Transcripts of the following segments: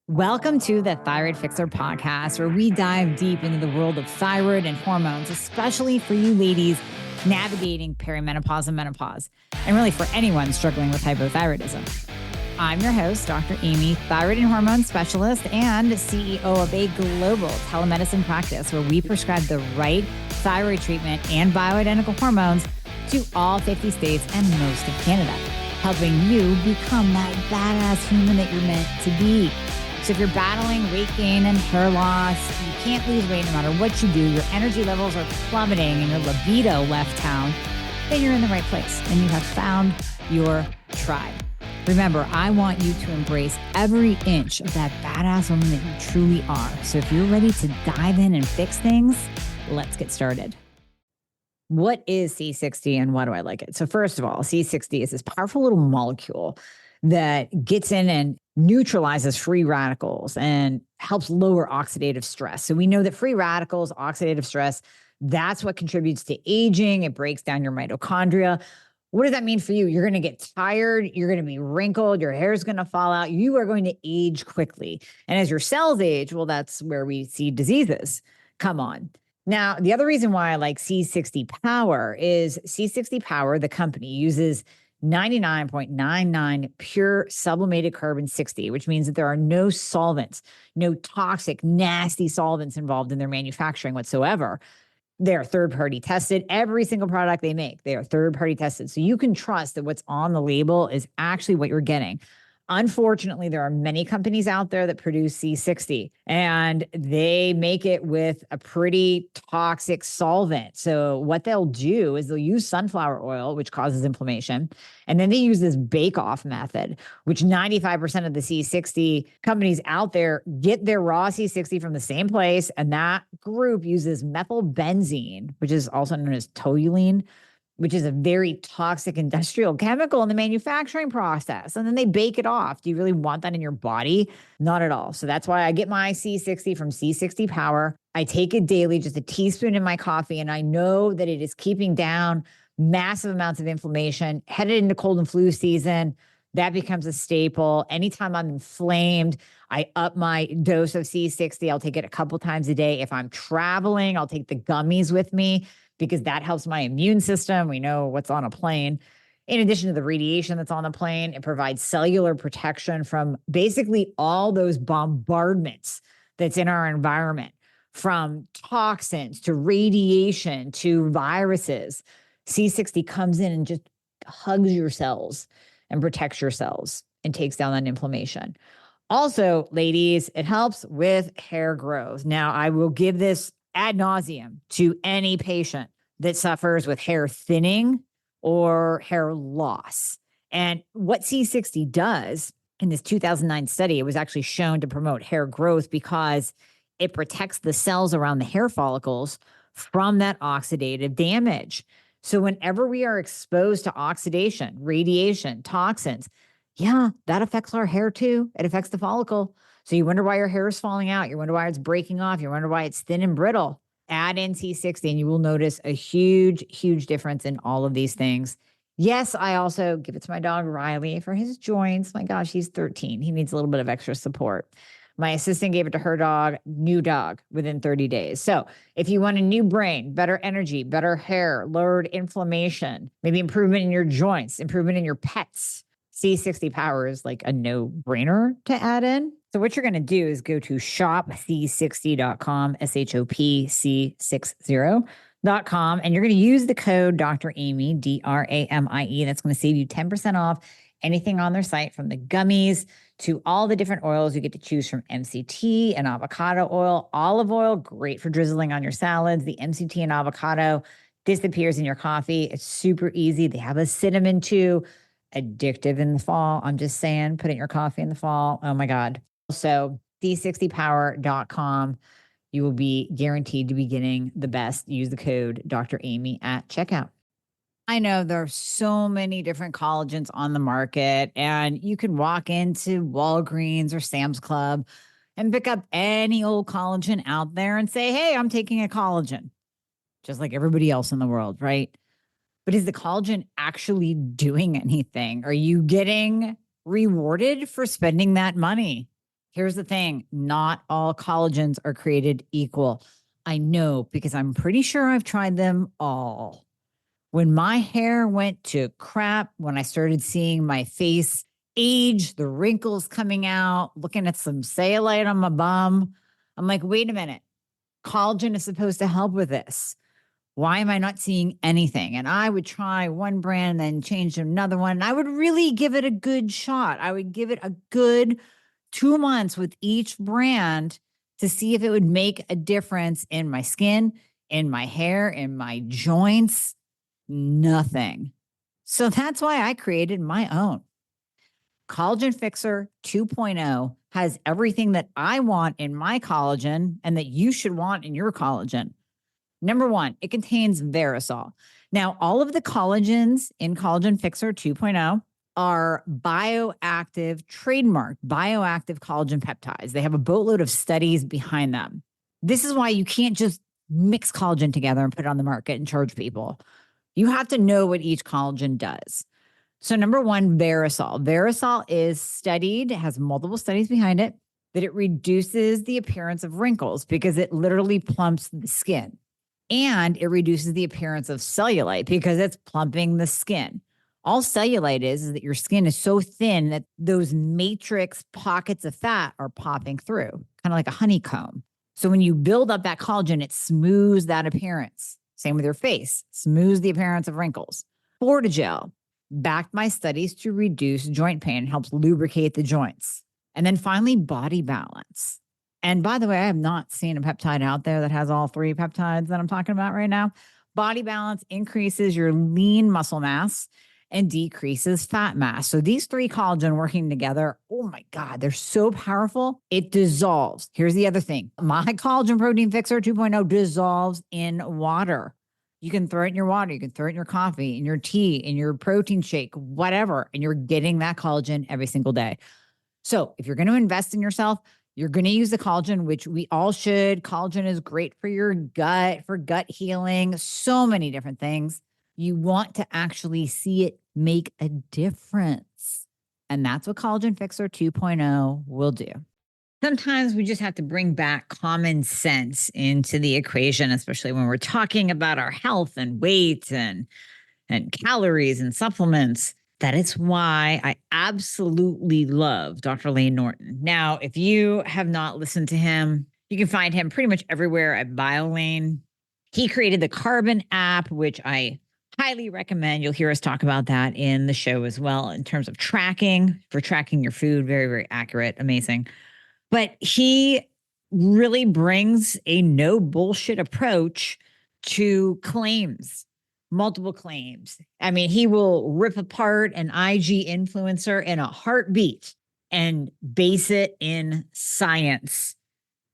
Welcome to the Thyroid Fixer podcast, where we dive deep into the world of thyroid and hormones, especially for you ladies navigating perimenopause and menopause, and really for anyone struggling with hypothyroidism. I'm your host, Dr. Amy, thyroid and hormone specialist and CEO of a global telemedicine practice where we prescribe the right thyroid treatment and bioidentical hormones to all 50 states and most of Canada, helping you become that badass human that you're meant to be. So if you're battling weight gain and hair loss, you can't lose weight no matter what you do, your energy levels are plummeting and your libido left town, then you're in the right place and you have found your tribe. Remember, I want you to embrace every inch of that badass woman that you truly are. So if you're ready to dive in and fix things, let's get started. What is C60 and why do I like it? So first of all, C60 is this powerful little molecule that gets in and neutralizes free radicals and helps lower oxidative stress. So we know that free radicals, oxidative stress, that's what contributes to aging. It breaks down your mitochondria. What does that mean for you? You're going to get tired. You're going to be wrinkled. Your hair is going to fall out. You are going to age quickly. And as your cells age, well, that's where we see diseases come on. Now, the other reason why I like C60 Power is C60 Power, the company, uses 99.99 pure sublimated carbon 60, which means that there are no solvents, no toxic, nasty solvents involved in their manufacturing whatsoever. They're third-party tested. Every single product they make, they are third-party tested. So you can trust that what's on the label is actually what you're getting. Unfortunately, there are many companies out there that produce C60 and they make it with a pretty toxic solvent. So what they'll do is they'll use sunflower oil, which causes inflammation. And then they use this bake-off method, which 95% of the C60 companies out there get their raw C60 from the same place. And that group uses methylbenzene, which is also known as toluene, which is a very toxic industrial chemical in the manufacturing process. And then they bake it off. Do you really want that in your body? Not at all. So that's why I get my C60 from C60 Power. I take it daily, just a teaspoon in my coffee, and I know that it is keeping down massive amounts of inflammation. Headed into cold and flu season, that becomes a staple. Anytime I'm inflamed, I up my dose of C60. I'll take it a couple times a day. If I'm traveling, I'll take the gummies with me, because that helps my immune system. We know what's on a plane. In addition to the radiation that's on the plane, it provides cellular protection from basically all those bombardments that's in our environment, from toxins to radiation to viruses. C60 comes in and just hugs your cells and protects your cells and takes down that inflammation. Also, ladies, it helps with hair growth. Now, I will give this ad nauseum to any patient that suffers with hair thinning or hair loss. And what C60 does in this 2009 study, it was actually shown to promote hair growth because it protects the cells around the hair follicles from that oxidative damage. So whenever we are exposed to oxidation, radiation, toxins, yeah, that affects our hair too. It affects the follicle. So you wonder why your hair is falling out. You wonder why it's breaking off. You wonder why it's thin and brittle. Add in C60 and you will notice a huge, huge difference in all of these things. Yes, I also give it to my dog, Riley, for his joints. My gosh, he's 13. He needs a little bit of extra support. My assistant gave it to her dog, new dog, within 30 days. So if you want a new brain, better energy, better hair, lowered inflammation, maybe improvement in your joints, improvement in your pets, C60 Power is like a no-brainer to add in. So what you're going to do is go to shopc60.com, shopc60.com, and you're going to use the code Dr. Amy, DRAMIE. That's going to save you 10% off anything on their site, from the gummies to all the different oils. You get to choose from MCT and avocado oil, olive oil, great for drizzling on your salads. The MCT and avocado disappears in your coffee. It's super easy. They have a cinnamon too. Addictive in the fall. I'm just saying, put it in your coffee in the fall. Oh my God. So c60power.com, you will be guaranteed to be getting the best. Use the code Dr. Amy at checkout. I know there are so many different collagens on the market, and you can walk into Walgreens or Sam's Club and pick up any old collagen out there and say, hey, I'm taking a collagen, just like everybody else in the world, right? But is the collagen actually doing anything? Are you getting rewarded for spending that money? Here's the thing. Not all collagens are created equal. I know because I'm pretty sure I've tried them all. When my hair went to crap, when I started seeing my face age, the wrinkles coming out, looking at some cellulite on my bum, I'm like, wait a minute. Collagen is supposed to help with this. Why am I not seeing anything? And I would try one brand, then change to another one. And I would really give it a good shot. I would give it a good 2 months with each brand to see if it would make a difference in my skin, in my hair, in my joints. Nothing. So that's why I created my own. Collagen Fixer 2.0 has everything that I want in my collagen and that you should want in your collagen. Number one, it contains Verisol. Now, all of the collagens in Collagen Fixer 2.0 are bioactive, trademarked bioactive collagen peptides. They have a boatload of studies behind them. This is why you can't just mix collagen together and put it on the market and charge people. You have to know what each collagen does. So number one, Verisol. Verisol is studied, has multiple studies behind it, that it reduces the appearance of wrinkles because it literally plumps the skin. And it reduces the appearance of cellulite because it's plumping the skin. All cellulite is that your skin is so thin that those matrix pockets of fat are popping through, kind of like a honeycomb. So when you build up that collagen, it smooths that appearance. Same with your face, smooths the appearance of wrinkles. Fortigel, backed by studies to reduce joint pain, helps lubricate the joints. And then finally, Body Balance. And by the way, I have not seen a peptide out there that has all 3 peptides that I'm talking about right now. Body Balance increases your lean muscle mass and decreases fat mass. So these 3 collagen working together, oh my God, they're so powerful. It dissolves. Here's the other thing. My Collagen Protein Fixer 2.0 dissolves in water. You can throw it in your water. You can throw it in your coffee, in your tea, in your protein shake, whatever. And you're getting that collagen every single day. So if you're going to invest in yourself, you're going to use the collagen, which we all should. Collagen is great for your gut, for gut healing, so many different things. You want to actually see it make a difference. And that's what Collagen Fixer 2.0 will do. Sometimes we just have to bring back common sense into the equation, especially when we're talking about our health and weight and calories and supplements. That is why I absolutely love Dr. Layne Norton. Now, if you have not listened to him, you can find him pretty much everywhere at BioLayne. He created the Carbon app, which I highly recommend. You'll hear us talk about that in the show as well in terms of tracking, for tracking your food. Very, very accurate. Amazing. But he really brings a no bullshit approach to claims. Multiple claims. I mean, he will rip apart an IG influencer in a heartbeat and base it in science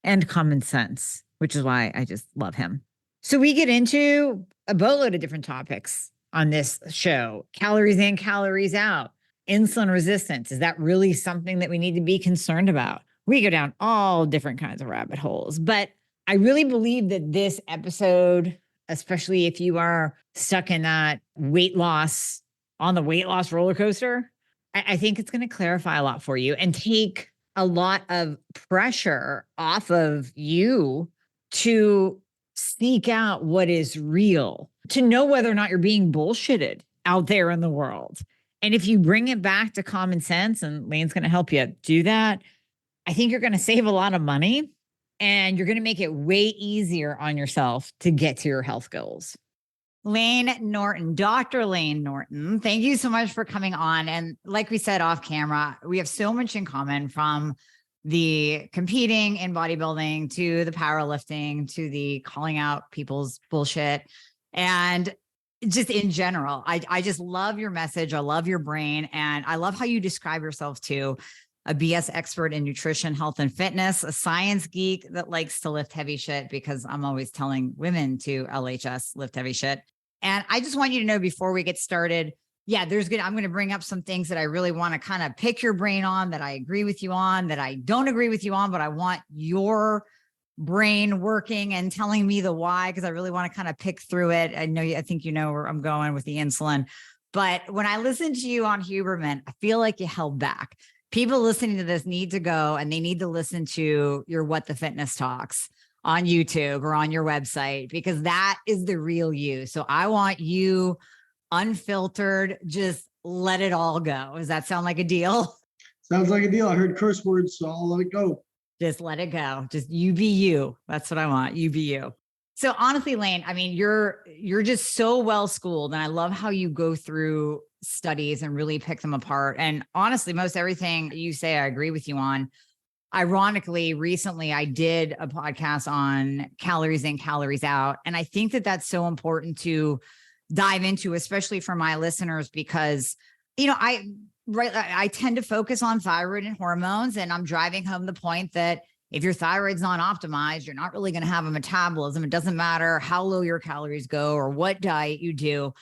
and common sense, which is why I just love him. So we get into a boatload of different topics on this show. Calories in, calories out. Insulin resistance. Is that really something that we need to be concerned about? We go down all different kinds of rabbit holes. But I really believe that this episode, especially if you are stuck in that weight loss, on the weight loss roller coaster, I think it's going to clarify a lot for you and take a lot of pressure off of you to seek out what is real, to know whether or not you're being bullshitted out there in the world. And if you bring it back to common sense, and Layne's going to help you do that, I think you're going to save a lot of money. And you're going to make it way easier on yourself to get to your health goals. Layne Norton, Dr. Layne Norton, thank you so much for coming on. And like we said off camera, we have so much in common, from the competing in bodybuilding to the powerlifting to the calling out people's bullshit. And just in general, I just love your message. I love your brain. And I love how you describe yourself too. A BS expert in nutrition, health, and fitness, a science geek that likes to lift heavy shit, because I'm always telling women to LHS, lift heavy shit. And I just want you to know before we get started, I'm going to bring up some things that I really want to kind of pick your brain on, that I agree with you on, that I don't agree with you on, but I want your brain working and telling me the why, because I really want to kind of pick through it. I think you know where I'm going with the insulin. But when I listen to you on Huberman, I feel like you held back. People listening to this need to go and they need to listen to your What the Fitness Talks on YouTube or on your website, because that is the real you. So I want you unfiltered, just let it all go. Does that sound like a deal? Sounds like a deal. I heard curse words, so I'll let it go. Just let it go. Just you be you. That's what I want. You be you. So honestly, Layne, I mean, you're just so well schooled, and I love how you go through studies and really pick them apart. And honestly, most everything you say, I agree with you on. Ironically, recently I did a podcast on calories in, calories out. And I think that that's so important to dive into, especially for my listeners, because, I tend to focus on thyroid and hormones, and I'm driving home the point that if your thyroid's not optimized, you're not really going to have a metabolism. It doesn't matter how low your calories go or what diet you do.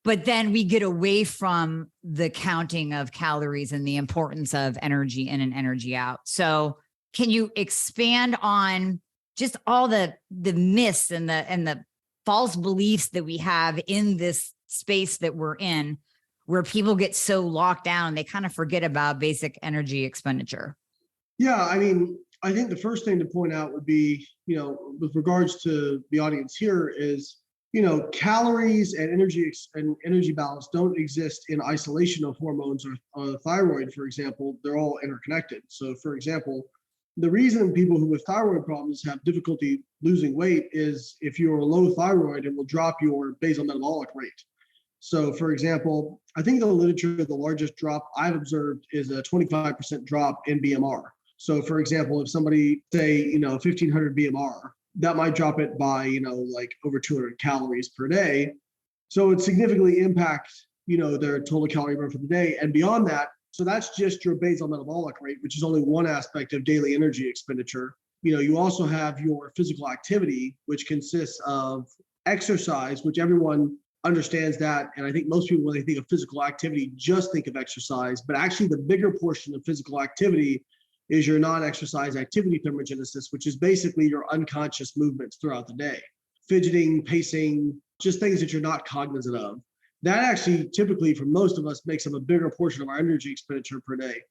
But then we get away from the counting of calories and the importance of energy in and energy out. So can you expand on just all the myths and the false beliefs that we have in this space that we're in, where people get so locked down, they kind of forget about basic energy expenditure? Yeah, I mean, I think the first thing to point out would be, with regards to the audience here is, calories and energy balance don't exist in isolation of hormones or thyroid, for example. They're all interconnected. So, for example, the reason people who with thyroid problems have difficulty losing weight is if you're low thyroid, it will drop your basal metabolic rate. So, for example, I think the literature, the largest drop I've observed is a 25% drop in BMR. So, for example, if somebody say, 1500 BMR, that might drop it by, like over 200 calories per day. So it significantly impacts, their total calorie burn for the day. And beyond that, so that's just your basal metabolic rate, which is only one aspect of daily energy expenditure. You also have your physical activity, which consists of exercise, which everyone understands that. And I think most people, when they think of physical activity, just think of exercise. But actually, the bigger portion of physical activity is your non-exercise activity thermogenesis, which is basically your unconscious movements throughout the day. Fidgeting, pacing, just things that you're not cognizant of. That actually typically for most of us makes up a bigger portion of our energy expenditure per day.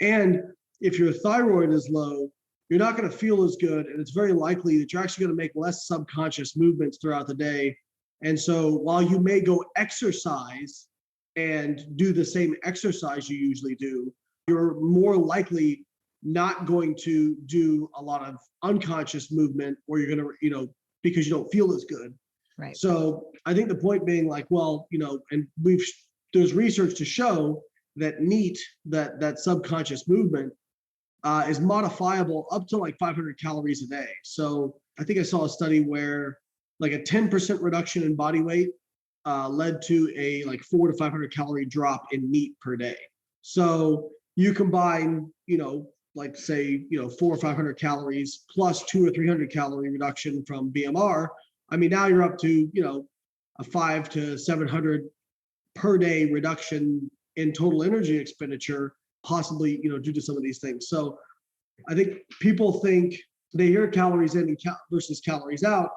And if your thyroid is low, you're not going to feel as good. And it's very likely that you're actually going to make less subconscious movements throughout the day. And so while you may go exercise and do the same exercise you usually do, you're more likely not going to do a lot of unconscious movement, or you're going to, because you don't feel as good. Right. So I think the point being like, well, and there's research to show that NEAT, that subconscious movement is modifiable up to like 500 calories a day. So I think I saw a study where like a 10% reduction in body weight led to a like 400 to 500 calorie drop in NEAT per day. So you combine, like say, 400 or 500 calories plus 200 or 300 calorie reduction from BMR. I mean, now you're up to, a 500 to 700 per day reduction in total energy expenditure, possibly, due to some of these things. So I think people think they hear calories in versus calories out,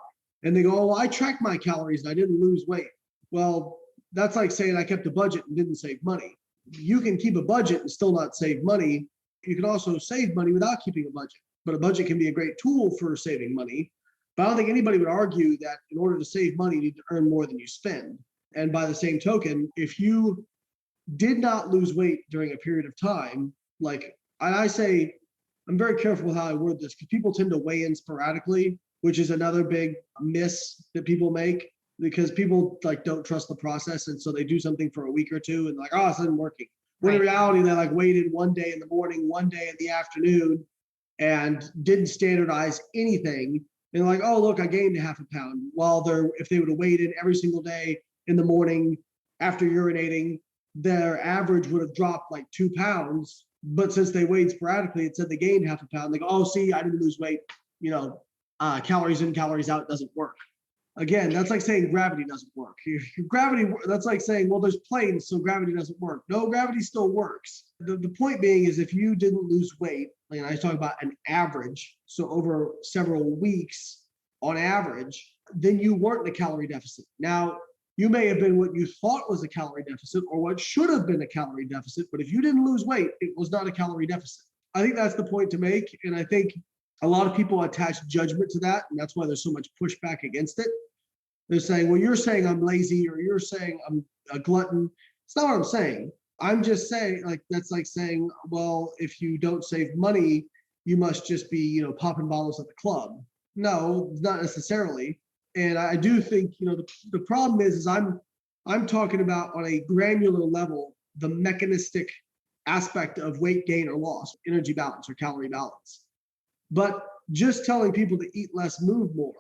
and they go, oh, well, I tracked my calories and I didn't lose weight. Well, that's like saying I kept a budget and didn't save money. You can keep a budget and still not save money. You can also save money without keeping a budget, but a budget can be a great tool for saving money. But I don't think anybody would argue that in order to save money, you need to earn more than you spend. And by the same token, if you did not lose weight during a period of time, like I say, I'm very careful with how I word this because people tend to weigh in sporadically, which is another big miss that people make because people like don't trust the process. And so they do something for a week or two and like, oh, it's not working. When in reality, they like weighed in one day in the morning, one day in the afternoon, and didn't standardize anything. And like, oh, look, I gained a half a pound. While if they would have weighed in every single day in the morning after urinating, their average would have dropped like 2 pounds. But since they weighed sporadically, it said they gained half a pound. They go, oh, see, I didn't lose weight. Calories in, calories out doesn't work. Again, that's like saying gravity doesn't work. That's like saying, well, there's planes, so gravity doesn't work. No, gravity still works. The point being is if you didn't lose weight, like I was talking about an average, so over several weeks on average, then you weren't in a calorie deficit. Now, You may have been what you thought was a calorie deficit or what should have been a calorie deficit, but if you didn't lose weight, it was not a calorie deficit. I think that's the point to make. And I think a lot of people attach judgment to that. And that's why there's so much pushback against it. They're saying, well, you're saying I'm lazy or you're saying I'm a glutton. It's not what I'm saying. I'm just saying, like, that's like saying, well, if you don't save money, you must just be, popping bottles at the club. No, not necessarily. And I do think, the problem is I'm talking about on a granular level, the mechanistic aspect of weight gain or loss, energy balance or calorie balance. But just telling people to eat less, move more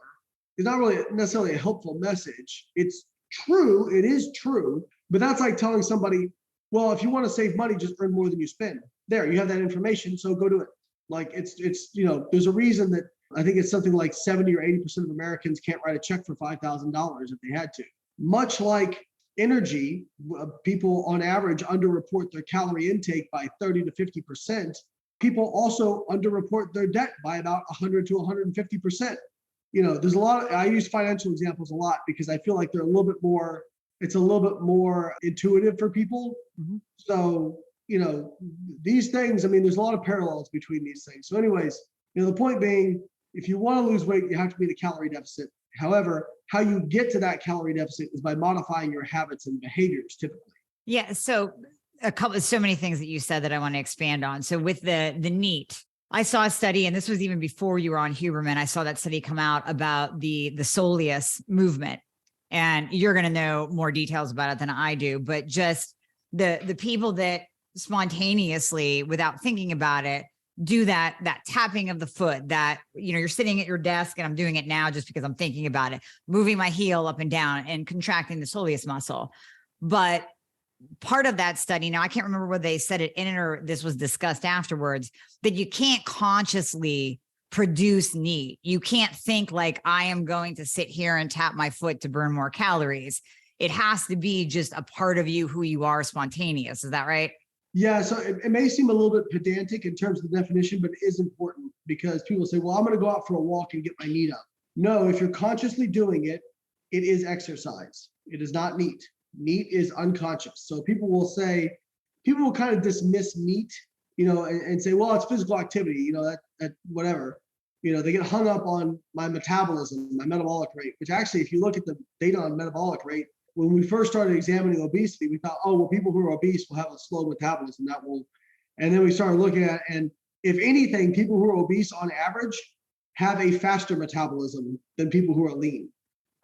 is not really necessarily a helpful message. It's true, it is true, but that's like telling somebody, well, if you want to save money, just earn more than you spend. There, you have that information, so go do it. Like it's there's a reason that I think it's something like 70 or 80% of Americans can't write a check for $5,000 if they had to. Much like energy, people on average underreport their calorie intake by 30 to 50%. People also underreport their debt by about 100 to 150%. There's a lot I use financial examples a lot because I feel like it's a little bit more intuitive for people. Mm-hmm. So, these things, there's a lot of parallels between these things. So anyways, the point being, if you want to lose weight, you have to be in a calorie deficit. However, how you get to that calorie deficit is by modifying your habits and behaviors typically. Yeah. So so many things that you said that I want to expand on. So with the NEAT, I saw a study, and this was even before you were on Huberman. I saw that study come out about the soleus movement, and you're going to know more details about it than I do, but just the people that spontaneously, without thinking about it, do that tapping of the foot that, you're sitting at your desk, and I'm doing it now just because I'm thinking about it, moving my heel up and down and contracting the soleus muscle. But part of that study, now I can't remember whether they said it in it or this was discussed afterwards, that you can't consciously produce NEAT. You can't think like, I am going to sit here and tap my foot to burn more calories. It has to be just a part of you, who you are, spontaneous. Is that right? Yeah, so it may seem a little bit pedantic in terms of the definition, but it is important because people say, well, I'm going to go out for a walk and get my NEAT up. No, if you're consciously doing it, it is exercise. It is not NEAT. NEAT is unconscious. So people will kind of dismiss NEAT, and say, well, it's physical activity, that whatever. They get hung up on my metabolism, my metabolic rate, which actually, if you look at the data on metabolic rate, when we first started examining obesity, we thought, oh, well, people who are obese will have a slow metabolism. And then we started looking at, and if anything, people who are obese on average have a faster metabolism than people who are lean.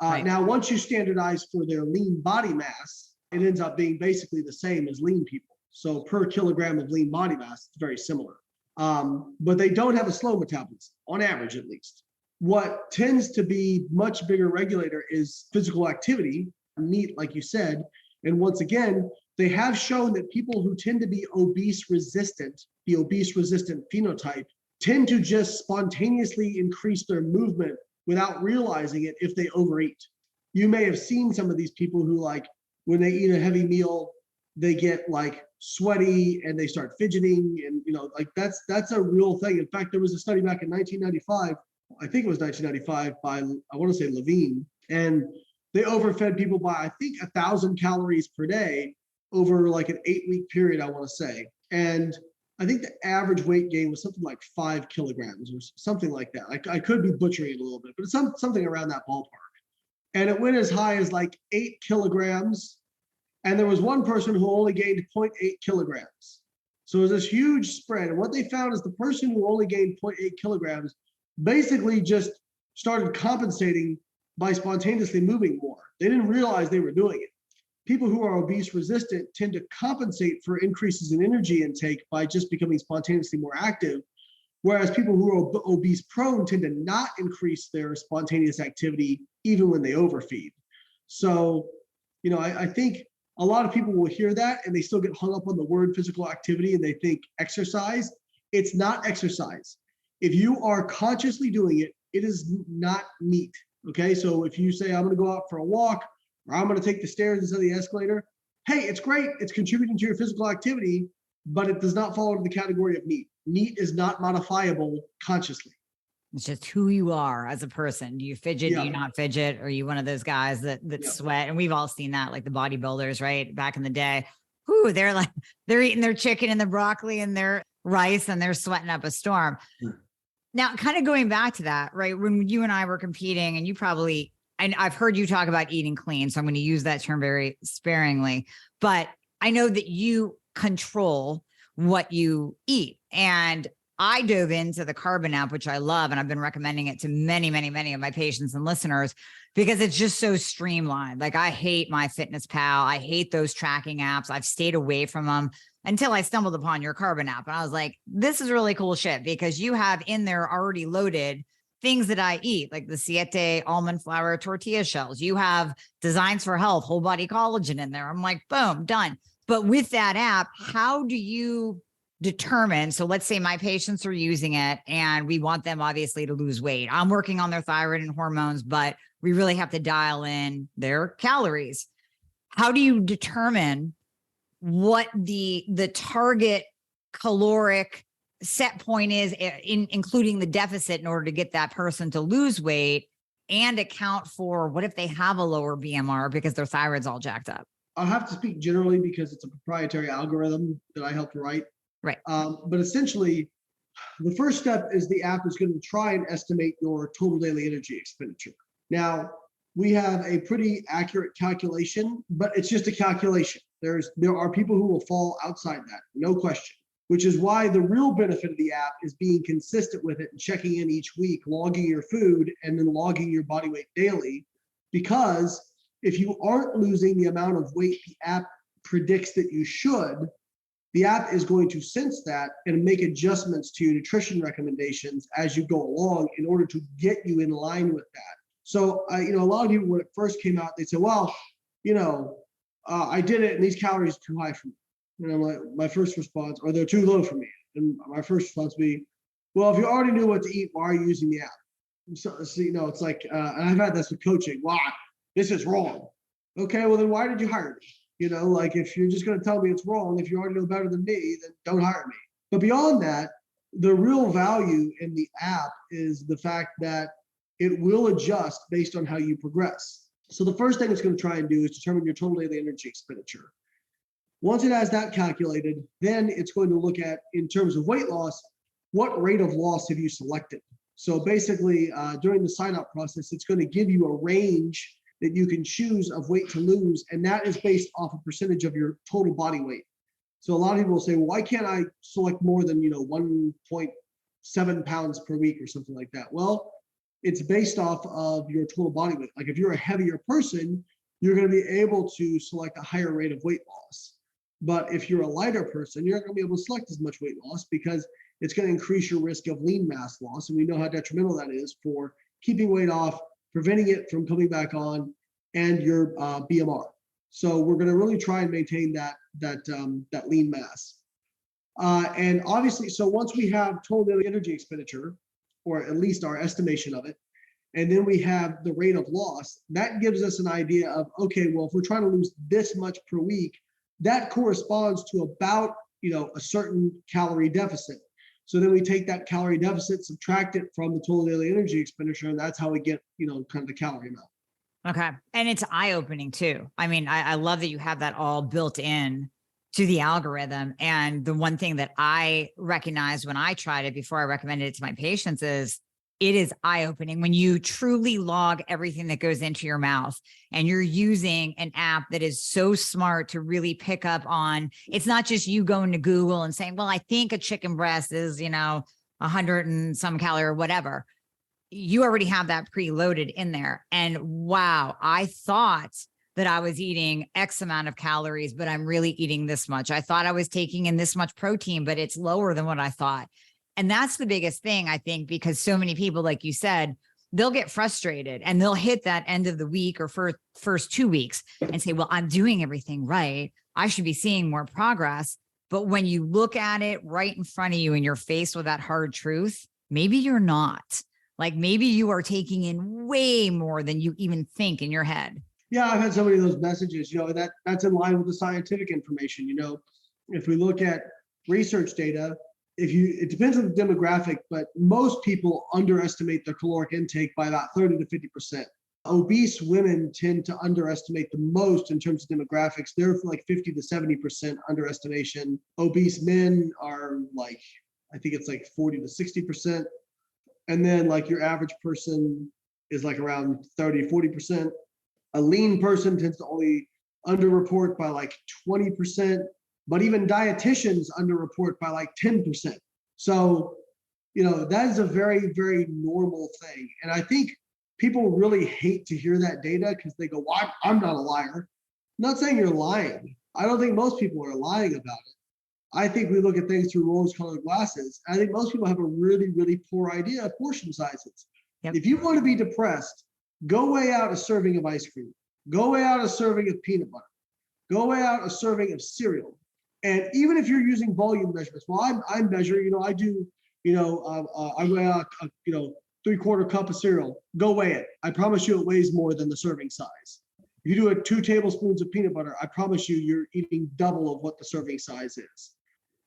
Right. Now, once you standardize for their lean body mass, it ends up being basically the same as lean people. So per kilogram of lean body mass, it's very similar. But they don't have a slow metabolism, on average at least. What tends to be much bigger regulator is physical activity, NEAT, like you said. And once again, they have shown that people who tend to be obese resistant, the obese resistant phenotype, tend to just spontaneously increase their movement without realizing it if they overeat. You may have seen some of these people who, like, when they eat a heavy meal, they get like sweaty and they start fidgeting, and like that's a real thing. In fact, there was a study back in 1995, I think it was 1995, by, I want to say, Levine, and they overfed people by, I think, 1,000 calories per day over like an 8-week period, I want to say. And I think the average weight gain was something like 5 kilograms or something like that. I could be butchering it a little bit, but it's something around that ballpark. And it went as high as like 8 kilograms. And there was one person who only gained 0.8 kilograms. So it was this huge spread. And what they found is the person who only gained 0.8 kilograms basically just started compensating by spontaneously moving more. They didn't realize they were doing it. People who are obese resistant tend to compensate for increases in energy intake by just becoming spontaneously more active, whereas people who are obese prone tend to not increase their spontaneous activity even when they overfeed. So, I think a lot of people will hear that and they still get hung up on the word physical activity and they think exercise. It's not exercise. If you are consciously doing it, it is not NEAT. Okay, so if you say, I'm going to go out for a walk, or I'm going to take the stairs instead of the escalator, hey, it's great. It's contributing to your physical activity, but it does not fall into the category of NEAT. NEAT is not modifiable consciously. It's just who you are as a person. Do you fidget? Do you not fidget? Are you one of those guys that sweat? And we've all seen that, like the bodybuilders, right? Back in the day, whoo, they're eating their chicken and the broccoli and their rice and they're sweating up a storm. Now, kind of going back to that, right? When you and I were competing, and you probably, and I've heard you talk about eating clean, so I'm going to use that term very sparingly, but I know that you control what you eat. And I dove into the Carbon app, which I love, and I've been recommending it to many, many, many of my patients and listeners because it's just so streamlined. Like, I hate MyFitnessPal. I hate those tracking apps. I've stayed away from them until I stumbled upon your Carbon app. And I was like, this is really cool shit, because you have in there already loaded things that I eat, like the Siete almond flour tortilla shells. You have Designs for Health, whole body collagen in there. I'm like, boom, done. But with that app, how do you determine? So let's say my patients are using it and we want them obviously to lose weight. I'm working on their thyroid and hormones, but we really have to dial in their calories. How do you determine what the target caloric set point is, including the deficit, in order to get that person to lose weight, and account for what if they have a lower BMR because their thyroid's all jacked up? I'll have to speak generally because it's a proprietary algorithm that I helped write. Right. But essentially, the first step is the app is going to try and estimate your total daily energy expenditure. Now, we have a pretty accurate calculation, but it's just a calculation. There are people who will fall outside that, no question, which is why the real benefit of the app is being consistent with it and checking in each week, logging your food, and then logging your body weight daily. Because if you aren't losing the amount of weight the app predicts that you should, the app is going to sense that and make adjustments to your nutrition recommendations as you go along in order to get you in line with that. So, a lot of people, when it first came out, they said, well, I did it and these calories are too high for me. My first response, or they're too low for me. And my first response would be, well, if you already knew what to eat, why are you using the app? So it's like, and I've had this with coaching. Wow, this is wrong. Okay, well then why did you hire me? If you're just going to tell me it's wrong, if you already know better than me, then don't hire me. But beyond that, the real value in the app is the fact that it will adjust based on how you progress. So the first thing it's going to try and do is determine your total daily energy expenditure. Once it has that calculated, then it's going to look at, in terms of weight loss, what rate of loss have you selected? So basically, during the sign-up process, it's going to give you a range that you can choose of weight to lose, and that is based off a percentage of your total body weight. So a lot of people will say, well, why can't I select more than 1.7 pounds per week or something like that? Well, it's based off of your total body weight. Like if you're a heavier person, you're going to be able to select a higher rate of weight loss. But if you're a lighter person, you're not going to be able to select as much weight loss because it's going to increase your risk of lean mass loss. And we know how detrimental that is for keeping weight off, preventing it from coming back on, and your BMR. So we're going to really try and maintain that lean mass. And obviously, so once we have total daily energy expenditure, or at least our estimation of it, and then we have the rate of loss, that gives us an idea of, okay, well, if we're trying to lose this much per week, that corresponds to about, a certain calorie deficit. So then we take that calorie deficit, subtract it from the total daily energy expenditure, and that's how we get, kind of the calorie amount. Okay. And it's eye-opening too. I mean, I love that you have that all built in to the algorithm. And the one thing that I recognized when I tried it before I recommended it to my patients is it is eye-opening when you truly log everything that goes into your mouth, and you're using an app that is so smart to really pick up on. It's not just you going to Google and saying, well, I think a chicken breast is, 100 and some calorie or whatever. You already have that preloaded in there. And wow, I thought that I was eating X amount of calories, but I'm really eating this much. I thought I was taking in this much protein, but it's lower than what I thought. And that's the biggest thing, I think, because so many people, like you said, they'll get frustrated and they'll hit that end of the week or first 2 weeks and say, well, I'm doing everything right. I should be seeing more progress. But when you look at it right in front of you and you're faced with that hard truth, maybe you're not. Like maybe you are taking in way more than you even think in your head. Yeah, I've had so many of those messages, that's in line with the scientific information. If we look at research data, it depends on the demographic, but most people underestimate their caloric intake by about 30 to 50%. Obese women tend to underestimate the most in terms of demographics. They're like 50 to 70% underestimation. Obese men are like, I think it's like 40 to 60%. And then like your average person is like around 30, 40%. A lean person tends to only underreport by like 20%, but even dietitians underreport by like 10%. So, that is a very, very normal thing. And I think people really hate to hear that data because they go, well, I'm not a liar. I'm not saying you're lying. I don't think most people are lying about it. I think we look at things through rose-colored glasses. I think most people have a really, really poor idea of portion sizes. Yep. If you want to be depressed, go weigh out a serving of ice cream. Go weigh out a serving of peanut butter. Go weigh out a serving of cereal. And even if you're using volume measurements, well, I measure, I do, I weigh out, 3/4 cup of cereal. Go weigh it. I promise you it weighs more than the serving size. If you do 2 tablespoons of peanut butter, I promise you're eating double of what the serving size is.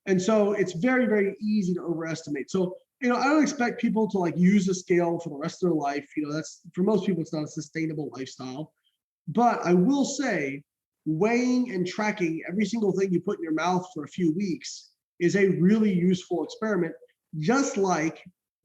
And so it's very, very easy to overestimate. So, I don't expect people to like use a scale for the rest of their life. That's, for most people, it's not a sustainable lifestyle. But I will say, weighing and tracking every single thing you put in your mouth for a few weeks is a really useful experiment, just like,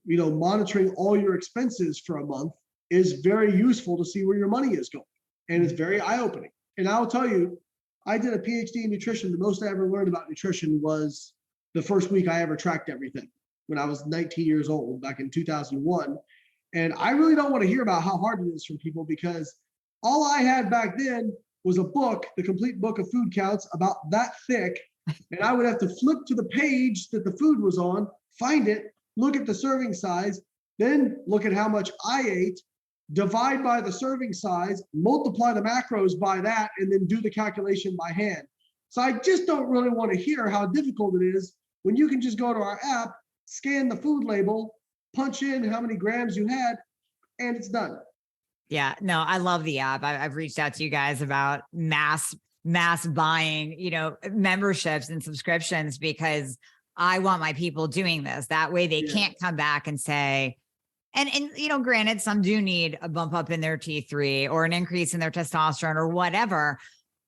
monitoring all your expenses for a month is very useful to see where your money is going. And it's very eye-opening. And I'll tell you, I did a PhD in nutrition. The most I ever learned about nutrition was the first week I ever tracked everything when I was 19 years old, back in 2001. And I really don't want to hear about how hard it is from people, because all I had back then was a book, the complete book of food counts, about that thick. And I would have to flip to the page that the food was on, find it, look at the serving size, then look at how much I ate, divide by the serving size, multiply the macros by that, and then do the calculation by hand. So I just don't really want to hear how difficult it is when you can just go to our app, scan the food label, punch in how many grams you had, and it's done. Yeah, no, I love the app. I've reached out to you guys about mass buying, memberships and subscriptions, because I want my people doing this. That way they can't come back and say, and granted, some do need a bump up in their T3 or an increase in their testosterone or whatever.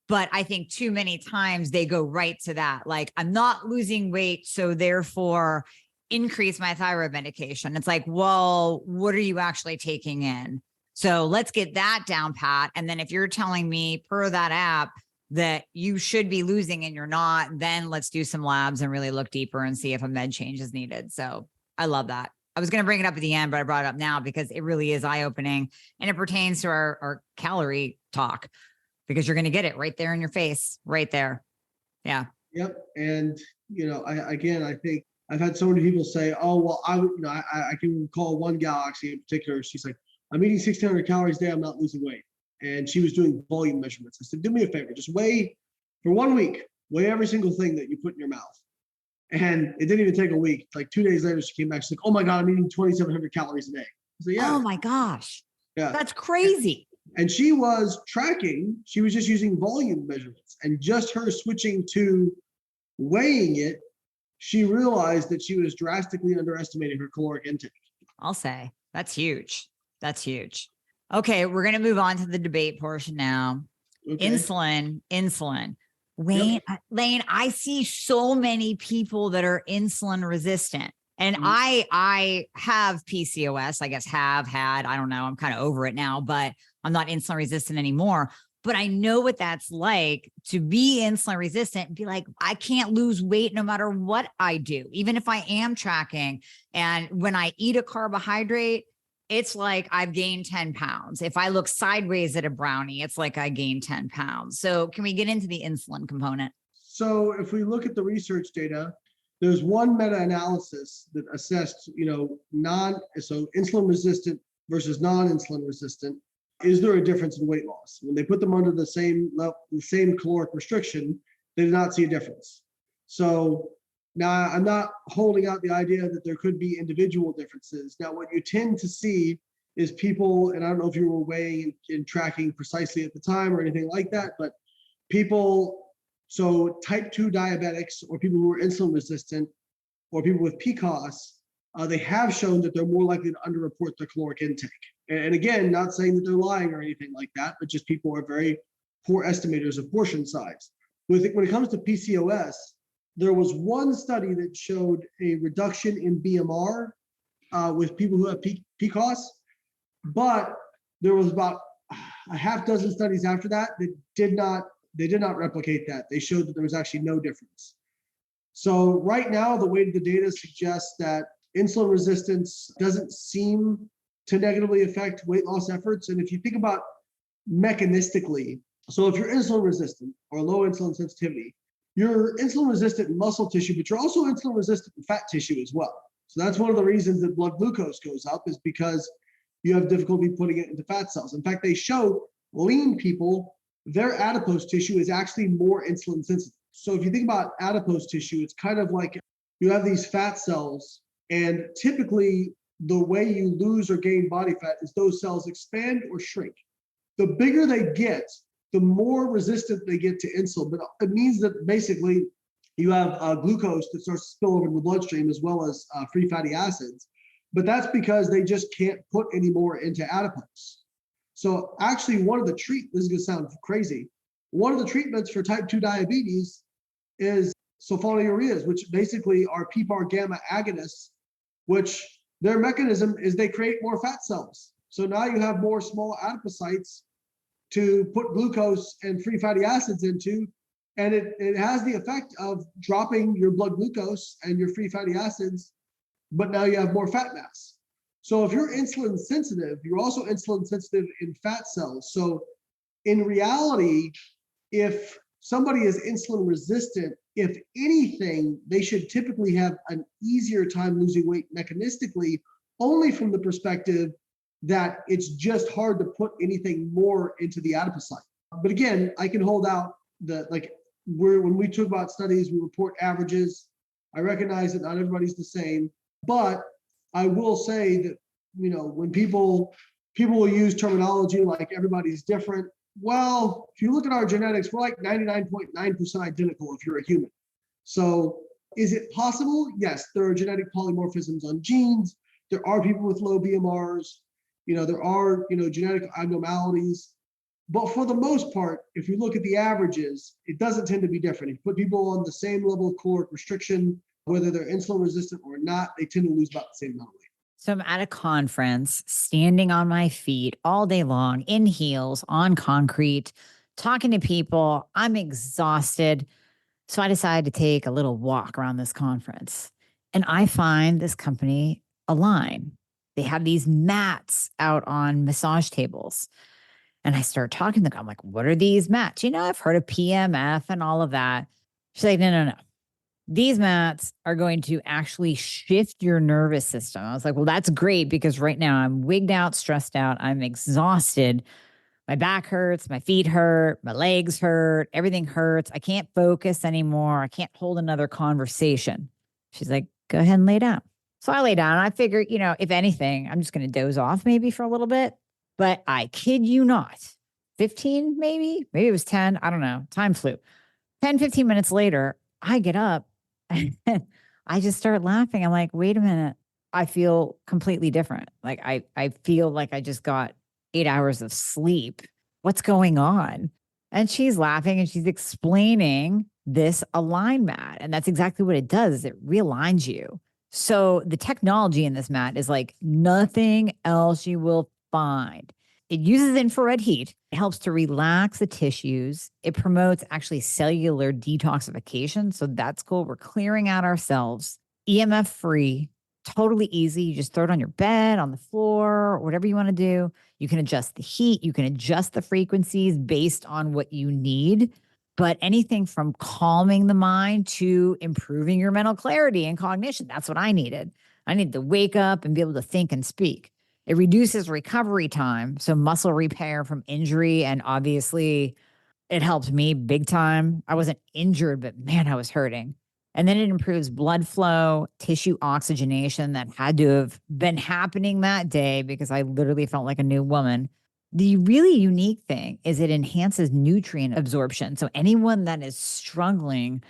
But I think too many times they go right to that. Like, I'm not losing weight, so therefore increase my thyroid medication. It's like, well, what are you actually taking in? So let's get that down pat. And then if you're telling me per that app that you should be losing and you're not, then let's do some labs and really look deeper and see if a med change is needed. So I love that. I was going to bring it up at the end, but I brought it up now because it really is eye-opening, and it pertains to our calorie talk, because you're going to get it right there in your face, right there. Yeah. Yep. And, I think I've had so many people say, oh, well, I can recall one gal actually in particular. She's like, I'm eating 1,600 calories a day. I'm not losing weight. And she was doing volume measurements. I said, do me a favor, just weigh for 1 week, weigh every single thing that you put in your mouth. And it didn't even take a week. Like 2 days later, she came back. She's like, oh my God, I'm eating 2,700 calories a day. I said, yeah. Oh my gosh. Yeah. That's crazy. And she was tracking, she was just using volume measurements, and just her switching to weighing it, she realized that she was drastically underestimating her caloric intake. I'll say that's huge. That's huge. Okay, we're going to move on to the debate portion now. Okay. Insulin. Layne, I see so many people that are insulin resistant. And I have PCOS, I guess have had, I don't know, I'm kind of over it now, but I'm not insulin resistant anymore. But I know what that's like to be insulin resistant and be like, I can't lose weight no matter what I do, even if I am tracking. And when I eat a carbohydrate, it's like I've gained 10 pounds. If I look sideways at a brownie, it's like I gained 10 pounds. So can we get into the insulin component? So if we look at the research data, there's one meta-analysis that assessed, insulin resistant versus non-insulin resistant. Is there a difference in weight loss? When they put them under the same caloric restriction, they did not see a difference. So now I'm not holding out the idea that there could be individual differences. Now, what you tend to see is people, and I don't know if you were weighing and tracking precisely at the time or anything like that, but people, so type 2 diabetics or people who are insulin resistant or people with PCOS, they have shown that they're more likely to underreport their caloric intake. And again, not saying that they're lying or anything like that, but just people are very poor estimators of portion size. When it comes to PCOS, there was one study that showed a reduction in BMR with people who have PCOS, but there was about a half dozen studies after that that did not replicate that. They showed that there was actually no difference. So right now, the way the data suggests that insulin resistance doesn't seem to negatively affect weight loss efforts. And if you think about mechanistically, so if you're insulin resistant or low insulin sensitivity, you're insulin resistant in muscle tissue, but you're also insulin resistant in fat tissue as well. So that's one of the reasons that blood glucose goes up, is because you have difficulty putting it into fat cells. In fact, they show lean people, their adipose tissue is actually more insulin sensitive. So if you think about adipose tissue, it's kind of like you have these fat cells, and typically the way you lose or gain body fat is those cells expand or shrink. The bigger they get, the more resistant they get to insulin. But it means that basically you have glucose that starts to spill over in the bloodstream, as well as free fatty acids. But that's because they just can't put any more into adipose. So actually this is gonna sound crazy, one of the treatments for type 2 diabetes is sulfonylureas, which basically are PPAR gamma agonists, which their mechanism is they create more fat cells. So now you have more small adipocytes to put glucose and free fatty acids into, and it has the effect of dropping your blood glucose and your free fatty acids, but now you have more fat mass. So if you're insulin sensitive, you're also insulin sensitive in fat cells. So in reality, if somebody is insulin resistant, if anything, they should typically have an easier time losing weight mechanistically, only from the perspective that it's just hard to put anything more into the adipocyte. But again, I can hold out when we talk about studies, we report averages. I recognize that not everybody's the same, but I will say that, when people will use terminology like everybody's different. Well, if you look at our genetics, we're like 99.9% identical if you're a human. So is it possible? Yes, there are genetic polymorphisms on genes. There are people with low BMRs. There are, genetic abnormalities. But for the most part, if you look at the averages, it doesn't tend to be different. If you put people on the same level of caloric restriction, whether they're insulin resistant or not, they tend to lose about the same amount of weight. So I'm at a conference, standing on my feet all day long, in heels, on concrete, talking to people. I'm exhausted. So I decided to take a little walk around this conference. And I find this company, Layne. They have these mats out on massage tables. And I start talking to them. I'm like, what are these mats? I've heard of PMF and all of that. She's like, no. These mats are going to actually shift your nervous system. I was like, well, that's great, because right now I'm wigged out, stressed out. I'm exhausted. My back hurts, my feet hurt, my legs hurt, everything hurts. I can't focus anymore. I can't hold another conversation. She's like, go ahead and lay down. So I lay down, and I figure, if anything, I'm just going to doze off maybe for a little bit. But I kid you not, 15 maybe it was 10. I don't know. Time flew. 10, 15 minutes later, I get up and I just start laughing. I'm like, wait a minute. I feel completely different. Like I feel like I just got 8 hours of sleep. What's going on? And she's laughing and she's explaining this Layne mat. And that's exactly what it does. Is it realigns you. So the technology in this mat is like nothing else you will find. It uses infrared heat. It helps to relax the tissues. It promotes actually cellular detoxification. So that's cool. We're clearing out our cells. EMF free, totally easy. You just throw it on your bed, on the floor, whatever you want to do. You can adjust the heat. You can adjust the frequencies based on what you need. But anything from calming the mind to improving your mental clarity and cognition, that's what I needed. I needed to wake up and be able to think and speak. It reduces recovery time, so muscle repair from injury, and obviously it helped me big time. I wasn't injured, but man, I was hurting. And then it improves blood flow, tissue oxygenation that had to have been happening that day because I literally felt like a new woman. The really unique thing is it enhances nutrient absorption. So anyone that is struggling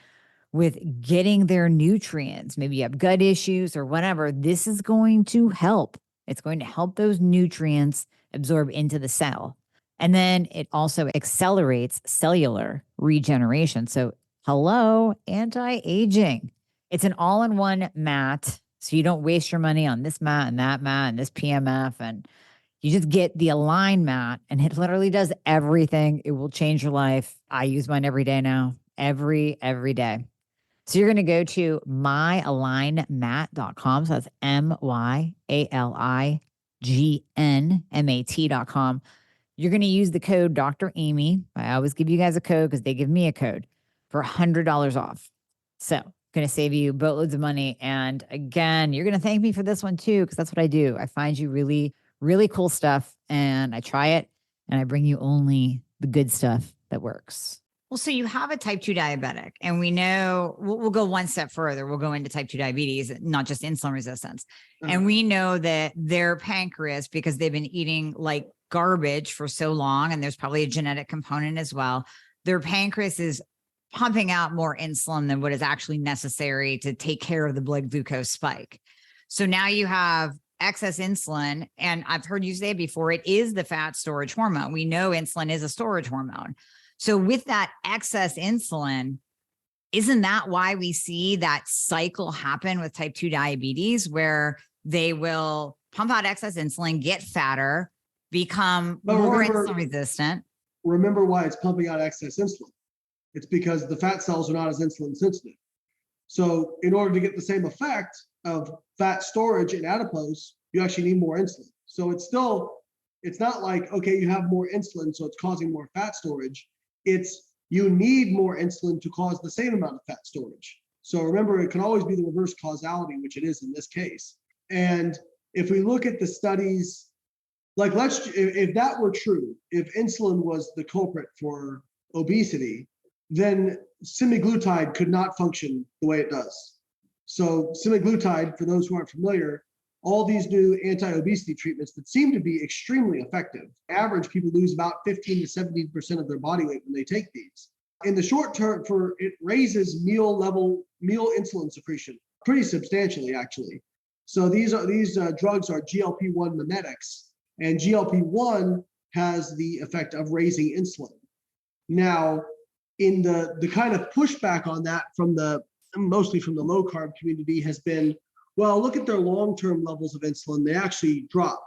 with getting their nutrients. Maybe you have gut issues or whatever. This is going to help. It's going to help those nutrients absorb into the cell. And then it also accelerates cellular regeneration. So, hello, anti-aging. It's an all-in-one mat. So you don't waste your money on this mat and this PMF. And you just get the Align mat, and it literally does everything. It will change your life. I use mine every day now, every day. So you're going to go to myalignmat.com. So that's myalignmat.com. You're going to use the code Dr. Amy. I always give you guys a code because they give me a code for $100 off. So going to save you boatloads of money. And again, you're going to thank me for this one too, because that's what I do. I find you really, really cool stuff and I try it and I bring you only the good stuff that works. Well, so you have a type 2 diabetic, and we know we'll go one step further. We'll go into type 2 diabetes, not just insulin resistance. And we know that their pancreas, because they've been eating like garbage for so long, and there's probably a genetic component as well, their pancreas is pumping out more insulin than what is actually necessary to take care of the blood glucose spike. So now you have excess insulin, and I've heard you say before, it is the fat storage hormone. We know insulin is a storage hormone. So with that excess insulin, isn't that why we see that cycle happen with type 2 diabetes, where they will pump out excess insulin, get fatter, become more insulin resistant? Remember why it's pumping out excess insulin. It's because the fat cells are not as insulin sensitive. So in order to get the same effect of fat storage in adipose, you actually need more insulin. So it's not like, okay, you have more insulin, so it's causing more fat storage. It's you need more insulin to cause the same amount of fat storage. So remember, it can always be the reverse causality, which it is in this case. And if we look at the studies, like if that were true, if insulin was the culprit for obesity, then semaglutide could not function the way it does. So semaglutide, for those who aren't familiar, all these new anti-obesity treatments that seem to be extremely effective. Average people lose about 15 to 17% of their body weight when they take these. In the short term, it raises meal insulin secretion pretty substantially, actually. So these drugs are GLP-1 mimetics, and GLP-1 has the effect of raising insulin. Now, in the kind of pushback on that mostly from the low carb community has been, well, look at their long-term levels of insulin. They actually drop.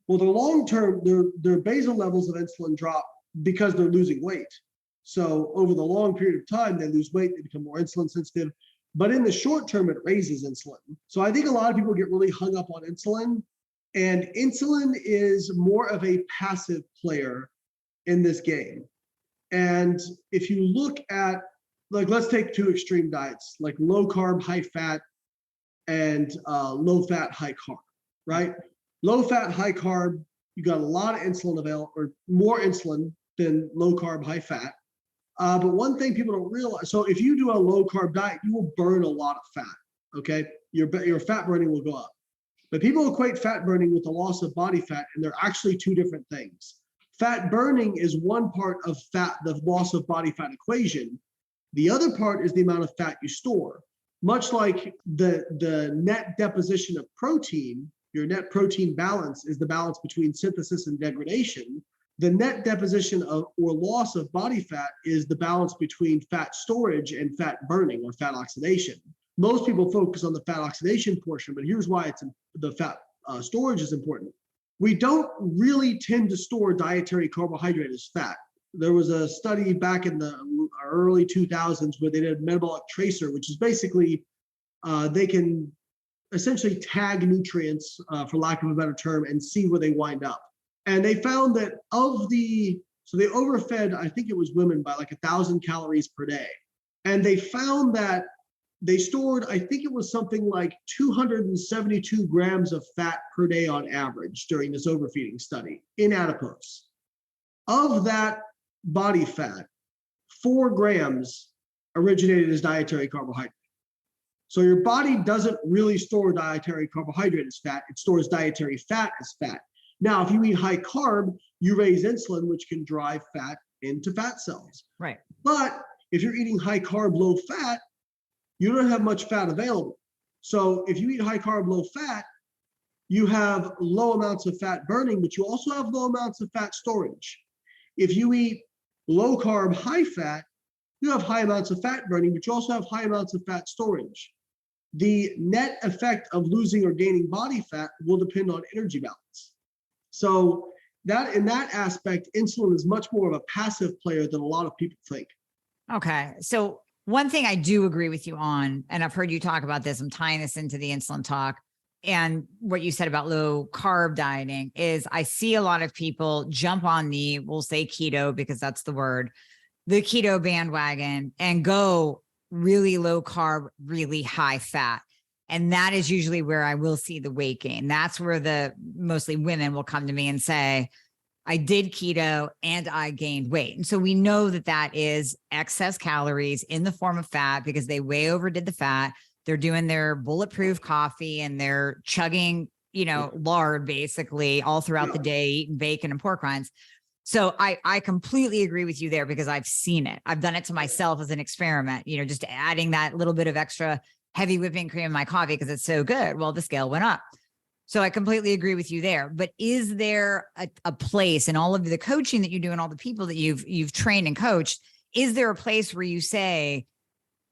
Well, their long-term, their basal levels of insulin drop because they're losing weight. So over the long period of time, they lose weight, they become more insulin sensitive. But in the short term, it raises insulin. So I think a lot of people get really hung up on insulin. And insulin is more of a passive player in this game. And if you look at, like, let's take two extreme diets, like low carb, high fat, and low fat, high carb, right? Low fat, high carb, you got a lot of insulin available, or more insulin than low carb, high fat. But one thing people don't realize, so if you do a low carb diet, you will burn a lot of fat, okay? Your fat burning will go up. But people equate fat burning with the loss of body fat, and they're actually two different things. Fat burning is one part of the loss of body fat equation. The other part is the amount of fat you store. Much like the net deposition of protein, your net protein balance is the balance between synthesis and degradation. The net deposition of or loss of body fat is the balance between fat storage and fat burning or fat oxidation. Most people focus on the fat oxidation portion, but here's why the fat storage is important. We don't really tend to store dietary carbohydrate as fat. There was a study back in the early 2000s where they did a metabolic tracer, which is basically they can essentially tag nutrients, for lack of a better term, and see where they wind up. And they found that so they overfed, I think it was women, by like 1,000 calories per day. And they found that they stored, I think it was something like 272 grams of fat per day on average during this overfeeding study in adipose. Of that body fat, 4 grams originated as dietary carbohydrate. So your body doesn't really store dietary carbohydrate as fat, it stores dietary fat as fat. Now, if you eat high carb, you raise insulin, which can drive fat into fat cells. Right. But if you're eating high carb, low fat, you don't have much fat available. So if you eat high carb, low fat, you have low amounts of fat burning, but you also have low amounts of fat storage. If you eat low carb, high fat, you have high amounts of fat burning, but you also have high amounts of fat storage. The net effect of losing or gaining body fat will depend on energy balance. So that in that aspect, insulin is much more of a passive player than a lot of people think. Okay. So one thing I do agree with you on, and I've heard you talk about this, I'm tying this into the insulin talk, and what you said about low carb dieting is I see a lot of people jump on the, we'll say keto because that's the word, the keto bandwagon and go really low carb, really high fat. And that is usually where I will see the weight gain. That's where the mostly women will come to me and say, I did keto and I gained weight. And so we know that that is excess calories in the form of fat because they way overdid the fat. They're doing their bulletproof coffee and they're chugging, lard basically all throughout the day, eating bacon and pork rinds. So I completely agree with you there because I've seen it. I've done it to myself as an experiment, just adding that little bit of extra heavy whipping cream in my coffee because it's so good. Well, the scale went up. So I completely agree with you there. But is there a place in all of the coaching that you do and all the people that you've trained and coached, is there a place where you say,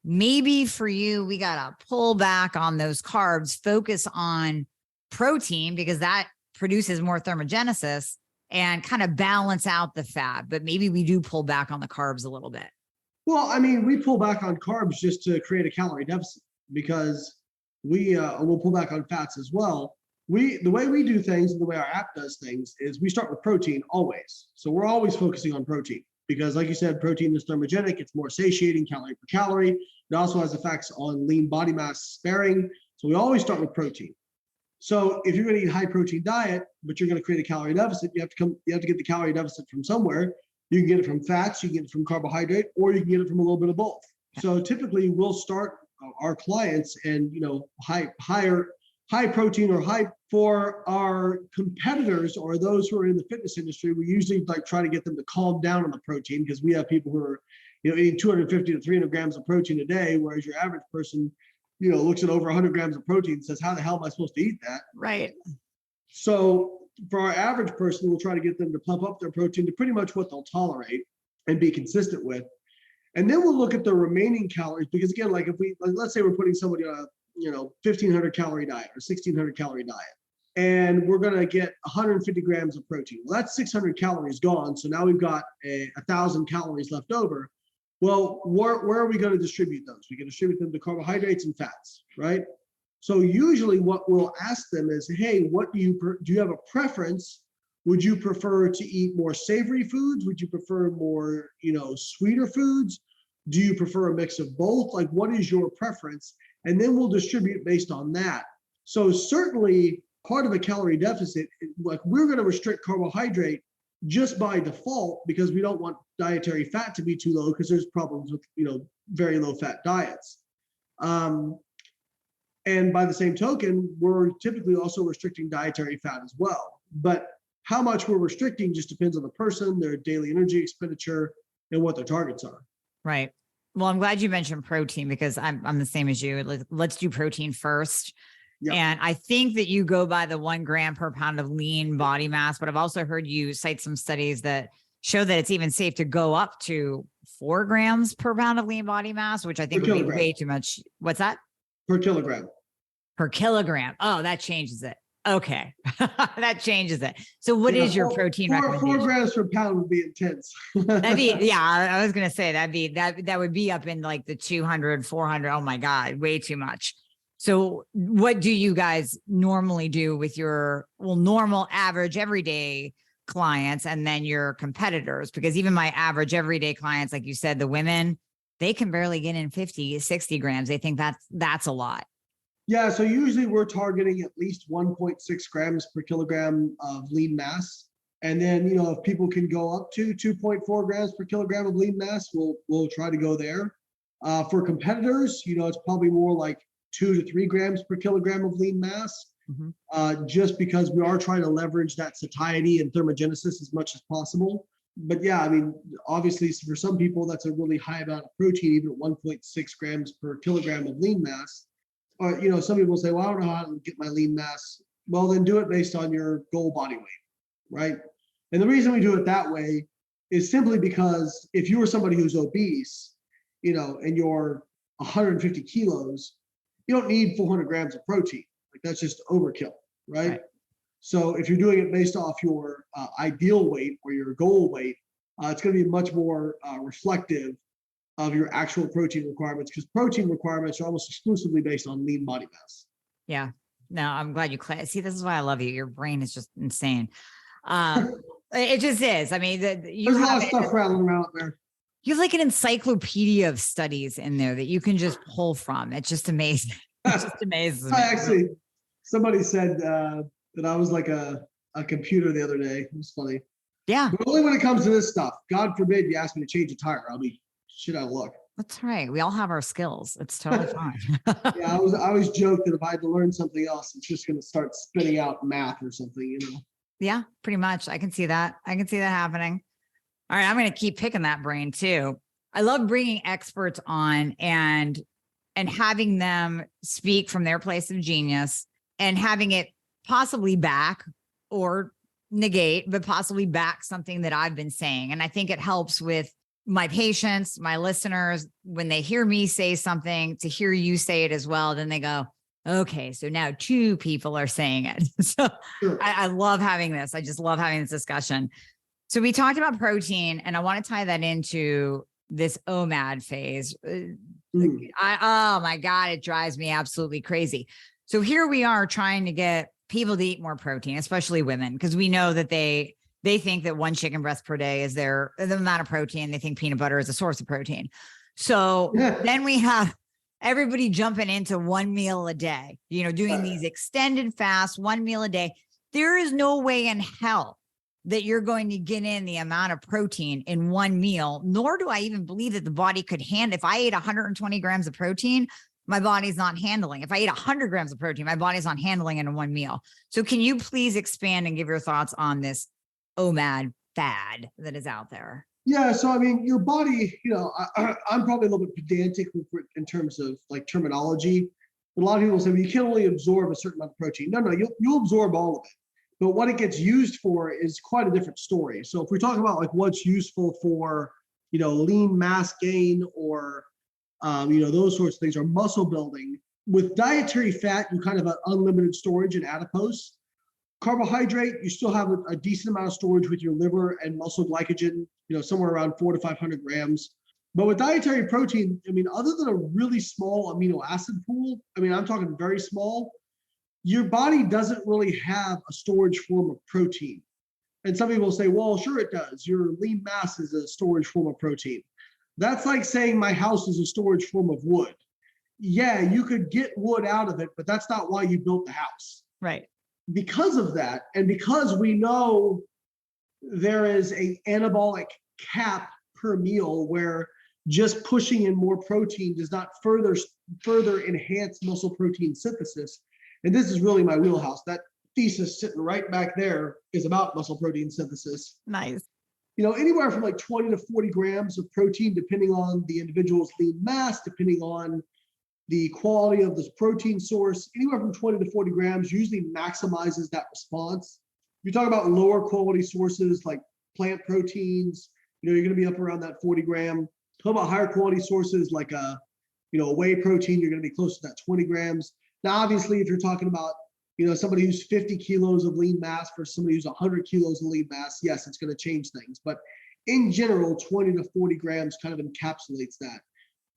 maybe for you, we got to pull back on those carbs, focus on protein because that produces more thermogenesis and kind of balance out the fat, but maybe we do pull back on the carbs a little bit? Well, I mean, we pull back on carbs just to create a calorie deficit because we'll pull back on fats as well. The way we do things and the way our app does things is we start with protein always. So we're always focusing on protein because like you said, protein is thermogenic. It's more satiating calorie per calorie. It also has effects on lean body mass sparing. So we always start with protein. So if you're going to eat a high protein diet, but you're going to create a calorie deficit, you have to get the calorie deficit from somewhere. You can get it from fats, you can get it from carbohydrate, or you can get it from a little bit of both. So typically we'll start our clients and, high protein or high for our competitors or those who are in the fitness industry, we usually try to get them to calm down on the protein because we have people who are, eating 250 to 300 grams of protein a day, whereas your average person, looks at over 100 grams of protein and says, how the hell am I supposed to eat that? Right. So for our average person, we'll try to get them to pump up their protein to pretty much what they'll tolerate and be consistent with. And then we'll look at the remaining calories because again, let's say we're putting somebody on a 1,500 calorie diet or 1,600 calorie diet, and we're going to get 150 grams of protein. Well, that's 600 calories gone. So now we've got 1,000 calories left over. Well, where are we going to distribute those? We can distribute them to carbohydrates and fats, right? So usually what we'll ask them is, hey, do you have a preference? Would you prefer to eat more savory foods? Would you prefer more, sweeter foods? Do you prefer a mix of both? Like, what is your preference? And then we'll distribute based on that. So certainly part of a calorie deficit, like we're going to restrict carbohydrate just by default because we don't want dietary fat to be too low because there's problems with, very low fat diets. And by the same token, we're typically also restricting dietary fat as well. But how much we're restricting just depends on the person, their daily energy expenditure, and what their targets are. Right. Well, I'm glad you mentioned protein because I'm the same as you. Let's do protein first. Yep. And I think that you go by the 1 gram per pound of lean body mass, but I've also heard you cite some studies that show that it's even safe to go up to 4 grams per pound of lean body mass, which I think would be way too much. What's that? Per kilogram. Per kilogram. Oh, that changes it. Okay. That changes it. So what is your protein recommendation? 4 grams per pound would be intense. I was going to say that would be up in like the 200, 400. Oh my God, way too much. So what do you guys normally do with your normal average everyday clients and then your competitors? Because even my average everyday clients, like you said, the women, they can barely get in 50, 60 grams. They think that's a lot. Yeah, so usually we're targeting at least 1.6 grams per kilogram of lean mass. And then, if people can go up to 2.4 grams per kilogram of lean mass, we'll try to go there. For competitors, it's probably more like 2 to 3 grams per kilogram of lean mass, just because we are trying to leverage that satiety and thermogenesis as much as possible. But yeah, I mean, obviously for some people, that's a really high amount of protein, even at 1.6 grams per kilogram of lean mass. Or, some people say, well, I don't know how to get my lean mass. Well, then do it based on your goal body weight, right? And the reason we do it that way is simply because if you were somebody who's obese, and you're 150 kilos, you don't need 400 grams of protein. Like that's just overkill, right? So if you're doing it based off your ideal weight or your goal weight, it's going to be much more reflective of your actual protein requirements, because protein requirements are almost exclusively based on lean body mass. Yeah. No, I'm glad you see, this is why I love you. Your brain is just insane. It just is. I mean, there's a lot of stuff rattling around there. You have like an encyclopedia of studies in there that you can just pull from. It's just amazing. It just amazes me. Actually, somebody said that I was like a computer the other day. It was funny. Yeah. But only when it comes to this stuff. God forbid you ask me to change a tire. I'll be shit out of luck. That's right. We all have our skills. It's totally fine. Yeah, I always joke that if I had to learn something else, it's just going to start spitting out math or something, Yeah, pretty much. I can see that. I can see that happening. All right, I'm going to keep picking that brain too. I love bringing experts on and having them speak from their place of genius and having it possibly back or negate, but possibly back something that I've been saying. And I think it helps with my patients, my listeners, when they hear me say something, to hear you say it as well, then they go, okay, so now two people are saying it. So Sure. I love having this. I just love having this discussion. So we talked about protein, and I want to tie that into this OMAD phase. Oh my God, it drives me absolutely crazy. So here we are trying to get people to eat more protein, especially women, because we know that they think that one chicken breast per day is the amount of protein. They think peanut butter is a source of protein. So then we have everybody jumping into one meal a day, doing these extended fasts, one meal a day. There is no way in hell that you're going to get in the amount of protein in one meal, nor do I even believe that the body could handle. If I ate 120 grams of protein, my body's not handling. If I ate 100 grams of protein, my body's not handling it in one meal. So can you please expand and give your thoughts on this OMAD fad that is out there? Yeah, so I mean, your body, I'm probably a little bit pedantic in terms of like terminology. But a lot of people say, well, you can only absorb a certain amount of protein. No, you'll absorb all of it. But what it gets used for is quite a different story. So if we talk about like what's useful for, lean mass gain or, those sorts of things, or muscle building, with dietary fat, you kind of have unlimited storage in adipose. Carbohydrate, you still have a decent amount of storage with your liver and muscle glycogen, somewhere around 400 to 500 grams. But with dietary protein, I mean, other than a really small amino acid pool, I'm talking very small, your body doesn't really have a storage form of protein. And some people say, well, sure it does. Your lean mass is a storage form of protein. That's like saying my house is a storage form of wood. Yeah, you could get wood out of it, but that's not why you built the house. Right. Because of that, and because we know there is an anabolic cap per meal where just pushing in more protein does not further enhance muscle protein synthesis. And this is really my wheelhouse. That thesis sitting right back there is about muscle protein synthesis. Nice. Anywhere from like 20 to 40 grams of protein, depending on the individual's lean mass, depending on the quality of this protein source, anywhere from 20 to 40 grams usually maximizes that response. If you talk about lower quality sources like plant proteins, you're going to be up around that 40 gram. Talk about higher quality sources like a whey protein, you're going to be close to that 20 grams. Now, obviously, if you're talking about, somebody who's 50 kilos of lean mass versus somebody who's 100 kilos of lean mass, yes, it's going to change things. But in general, 20 to 40 grams kind of encapsulates that.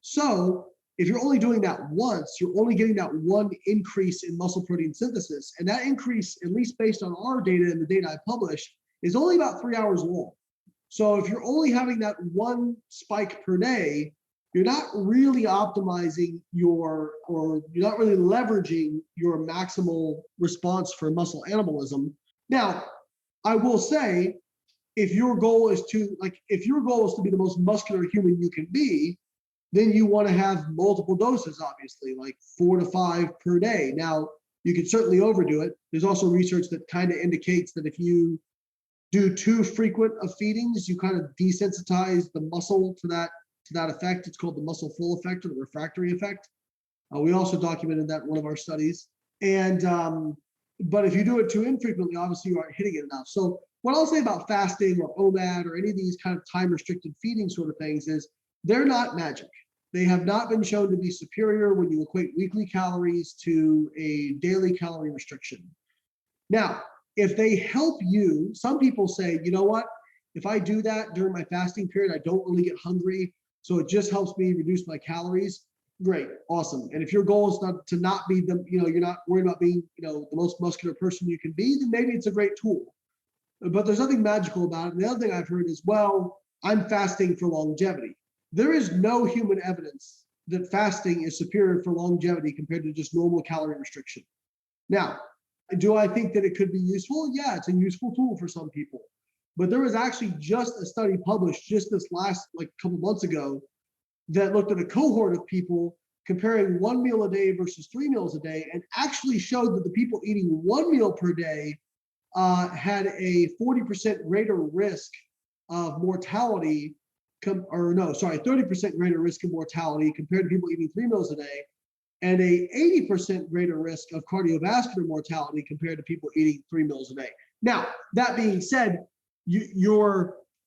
So if you're only doing that once, you're only getting that one increase in muscle protein synthesis. And that increase, at least based on our data and the data I published, is only about 3 hours long. So if you're only having that one spike per day, you're not really optimizing you're not really leveraging your maximal response for muscle anabolism. Now, I will say, if your goal is to be the most muscular human you can be, then you want to have multiple doses, obviously, like 4 to 5 per day. Now, you can certainly overdo it. There's also research that kind of indicates that if you do too frequent of feedings, you kind of desensitize the muscle to that effect. It's called the muscle full effect or the refractory effect. We also documented that in one of our studies. And but if you do it too infrequently, obviously you aren't hitting it enough. So what I'll say about fasting or OMAD or any of these kind of time restricted feeding sort of things is they're not magic. They have not been shown to be superior when you equate weekly calories to a daily calorie restriction. Now, if they help you, some people say, you know what, if I do that during my fasting period, I don't really get hungry. So it just helps me reduce my calories. Great, awesome. And if your goal is not to not be the, you're not worried about being, the most muscular person you can be, then maybe it's a great tool. But there's nothing magical about it. And the other thing I've heard is, well, I'm fasting for longevity. There is no human evidence that fasting is superior for longevity compared to just normal calorie restriction. Now, do I think that it could be useful? Yeah, it's a useful tool for some people. But there was actually just a study published just this last couple months ago that looked at a cohort of people comparing 1 meal a day versus 3 meals a day, and actually showed that the people eating 1 meal per day had a 40% greater risk of mortality, 30% greater risk of mortality compared to people eating 3 meals a day, and a 80% greater risk of cardiovascular mortality compared to people eating 3 meals a day. Now, that being said,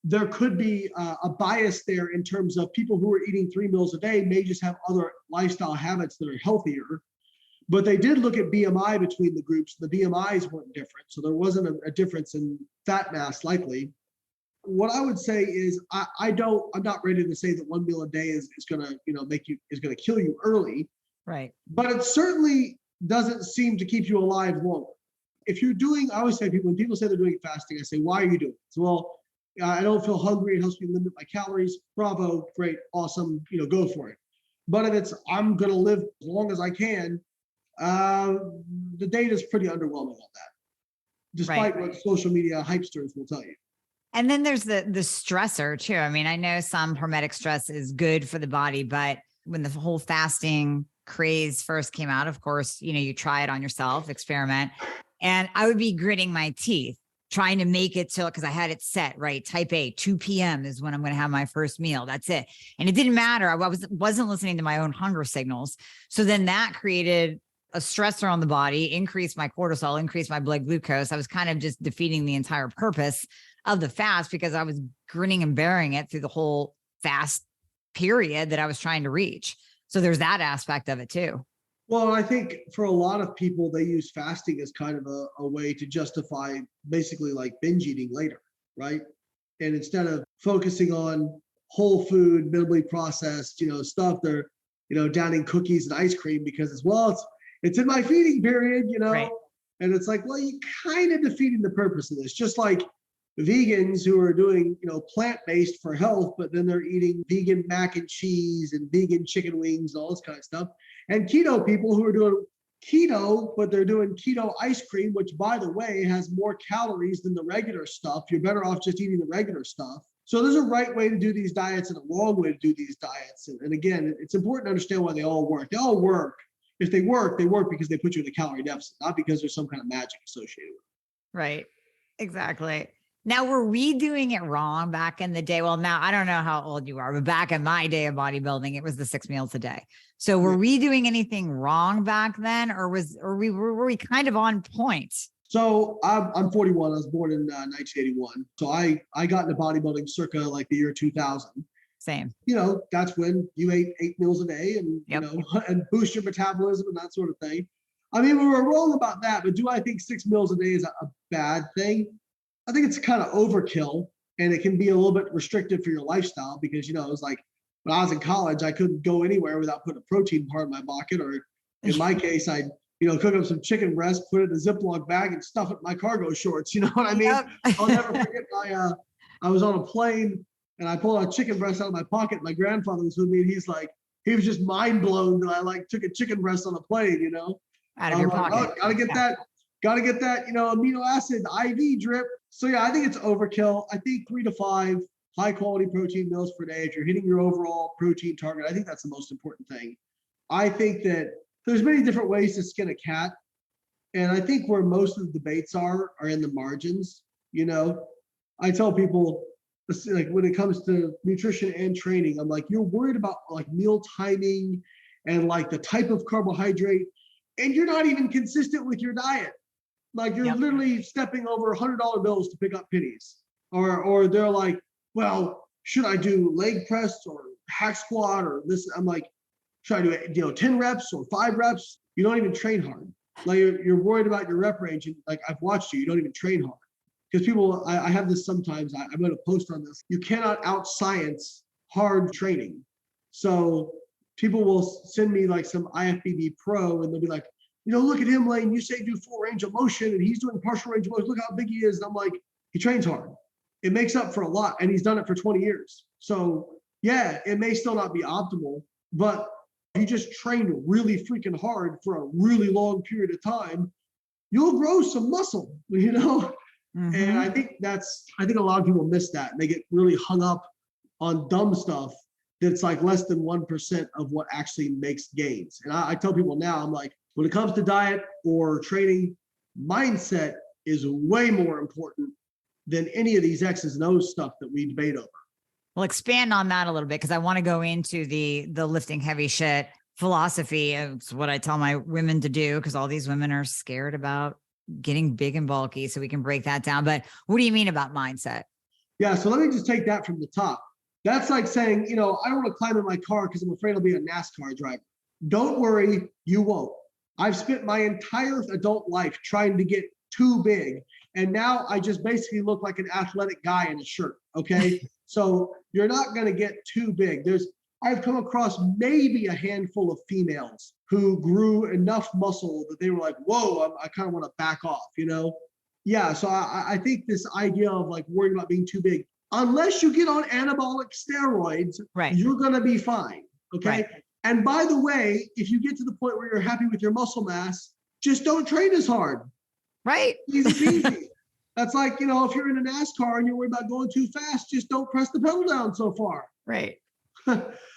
there could be a bias there in terms of people who are eating 3 meals a day may just have other lifestyle habits that are healthier. But they did look at BMI between the groups. The BMIs weren't different, so there wasn't a difference in fat mass likely. What I would say is I'm not ready to say that 1 meal a day is going to is going to kill you early. Right. But it certainly doesn't seem to keep you alive longer. If you're doing, I always say when people say they're doing fasting, I say, why are you doing it? So, well, I don't feel hungry. It helps me limit my calories. Bravo, great, awesome, go for it. But if it's, I'm going to live as long as I can, the data is pretty underwhelming on that, despite what social media hypesters will tell you. And then there's the stressor too. I mean, I know some hormetic stress is good for the body, but when the whole fasting craze first came out, of course, you try it on yourself, experiment. And I would be gritting my teeth, trying to make it till, because I had it set, right? Type A, 2 p.m. is when I'm going to have my first meal. That's it. And it didn't matter. I wasn't listening to my own hunger signals. So then that created a stressor on the body, increased my cortisol, increased my blood glucose. I was kind of just defeating the entire purpose of the fast because I was grinning and bearing it through the whole fast period that I was trying to reach. So there's that aspect of it too. Well, I think for a lot of people, they use fasting as kind of a way to justify basically like binge eating later, right? And instead of focusing on whole food, minimally processed, stuff, they're, downing cookies and ice cream because it's in my feeding period, Right. And it's like, well, you kind of defeating the purpose of this, just like vegans who are doing, plant-based for health, but then they're eating vegan mac and cheese and vegan chicken wings and all this kind of stuff. And keto people who are doing keto, but they're doing keto ice cream, which by the way, has more calories than the regular stuff. You're better off just eating the regular stuff. So there's a right way to do these diets and a wrong way to do these diets. And again, it's important to understand why they all work. They all work. If they work because they put you in a calorie deficit, not because there's some kind of magic associated with it. Right. Exactly. Now, were we doing it wrong back in the day? Well, now I don't know how old you are, but back in my day of bodybuilding, it was the 6 meals a day. So were we doing anything wrong back then, or were we kind of on point? So I'm 41. I was born in 1981. So I got into bodybuilding circa like the year 2000. Same. That's when you ate 8 meals a day and, and boost your metabolism and that sort of thing. I mean, we were wrong about that, but do I think 6 meals a day is a bad thing? I think it's kind of overkill, and it can be a little bit restrictive for your lifestyle because, it was like when I was in college, I couldn't go anywhere without putting a protein part in my pocket, or in my case, I'd, cook up some chicken breast, put it in a Ziploc bag and stuff it in my cargo shorts. You know what I mean? Yep. I'll never forget I was on a plane and I pulled a chicken breast out of my pocket. My grandfather was with me and he was just mind blown that I took a chicken breast on a plane, Out of your pocket. Oh, gotta get that, amino acid IV drip. So yeah, I think it's overkill. I think 3 to 5 high quality protein meals per day. If you're hitting your overall protein target, I think that's the most important thing. I think that there's many different ways to skin a cat. And I think where most of the debates are in the margins, I tell people, like when it comes to nutrition and training, I'm like, you're worried about like meal timing and like the type of carbohydrate, and you're not even consistent with your diet. Like you're literally stepping over $100 bills to pick up pennies. Or they're like, well, should I do leg press or hack squat or this? I'm like, should I do 10 reps or 5 reps? You don't even train hard. Like you're worried about your rep range. And like I've watched you don't even train hard. Because people, I have this sometimes, I'm going to post on this. You cannot out-science hard training. So people will send me like some IFBB pro and they'll be like, look at him, Layne, you say do full range of motion and he's doing partial range of motion. Look how big he is. And I'm like, he trains hard. It makes up for a lot and he's done it for 20 years. So yeah, it may still not be optimal, but if you just train really freaking hard for a really long period of time, you'll grow some muscle, Mm-hmm. And I think a lot of people miss that. And they get really hung up on dumb stuff that's like less than 1% of what actually makes gains. And I tell people now, I'm like, when it comes to diet or training, mindset is way more important than any of these X's and O's stuff that we debate over. Well, expand on that a little bit because I want to go into the lifting heavy shit philosophy. It's what I tell my women to do because all these women are scared about getting big and bulky, so we can break that down. But what do you mean about mindset? Yeah, so let me just take that from the top. That's like saying, I don't want to climb in my car because I'm afraid I'll be a NASCAR driver. Don't worry, you won't. I've spent my entire adult life trying to get too big, and now I just basically look like an athletic guy in a shirt, okay? So you're not going to get too big. I've come across maybe a handful of females who grew enough muscle that they were like, whoa, I kind of want to back off, Yeah, so I think this idea of like worrying about being too big, unless you get on anabolic steroids, right, you're going to be fine, okay? Right. And by the way, if you get to the point where you're happy with your muscle mass, just don't train as hard. Right. Easy peasy. That's like, if you're in a NASCAR and you're worried about going too fast, just don't press the pedal down so far. Right.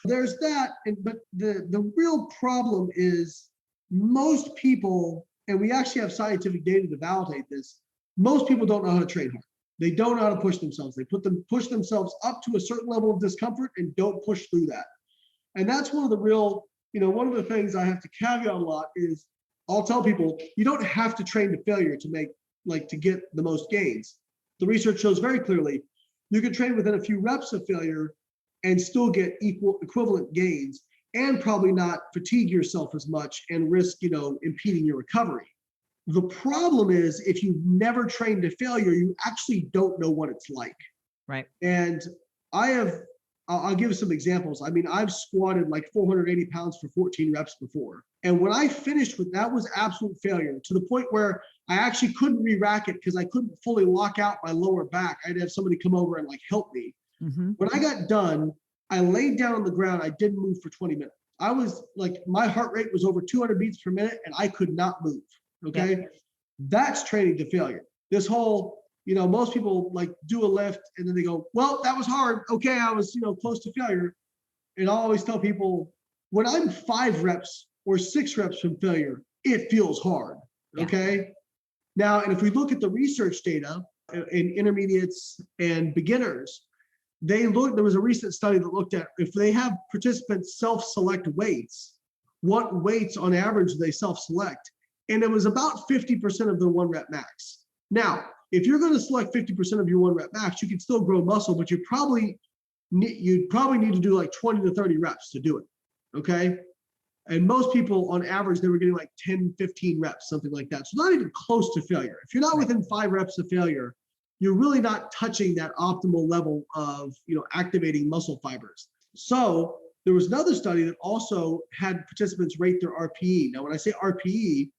There's that, but the real problem is most people, and we actually have scientific data to validate this, most people don't know how to train hard. They don't know how to push themselves. They push themselves up to a certain level of discomfort and don't push through that. And that's one of the real, one of the things I have to caveat a lot is I'll tell people, you don't have to train to failure to get the most gains. The research shows very clearly, you can train within a few reps of failure and still get equivalent gains and probably not fatigue yourself as much and risk, impeding your recovery. The problem is if you've never trained to failure, you actually don't know what it's like. Right. And I'll give some examples. I mean, I've squatted like 480 pounds for 14 reps before. And when I finished with that was absolute failure to the point where I actually couldn't re-rack it because I couldn't fully lock out my lower back. I'd have somebody come over and like help me. Mm-hmm. When I got done, I laid down on the ground. I didn't move for 20 minutes. I was like, my heart rate was over 200 beats per minute and I could not move. Okay. Yeah. That's training to failure. This whole, most people like do a lift and then they go, well, that was hard. Okay. I was, close to failure. And I'll always tell people when I'm 5 reps or 6 reps from failure, it feels hard. Okay. Yeah. Now, and if we look at the research data in intermediates and beginners, there was a recent study that looked at if they have participants self-select weights, what weights on average do they self-select? And it was about 50% of their 1 rep max. Now, if you're going to select 50% of your 1 rep max, you can still grow muscle, but you'd probably need to do like 20 to 30 reps to do it. Okay. And most people on average, they were getting like 10, 15 reps, something like that. So not even close to failure. If you're not within 5 reps of failure, you're really not touching that optimal level of, activating muscle fibers. So there was another study that also had participants rate their RPE. Now, when I say RPE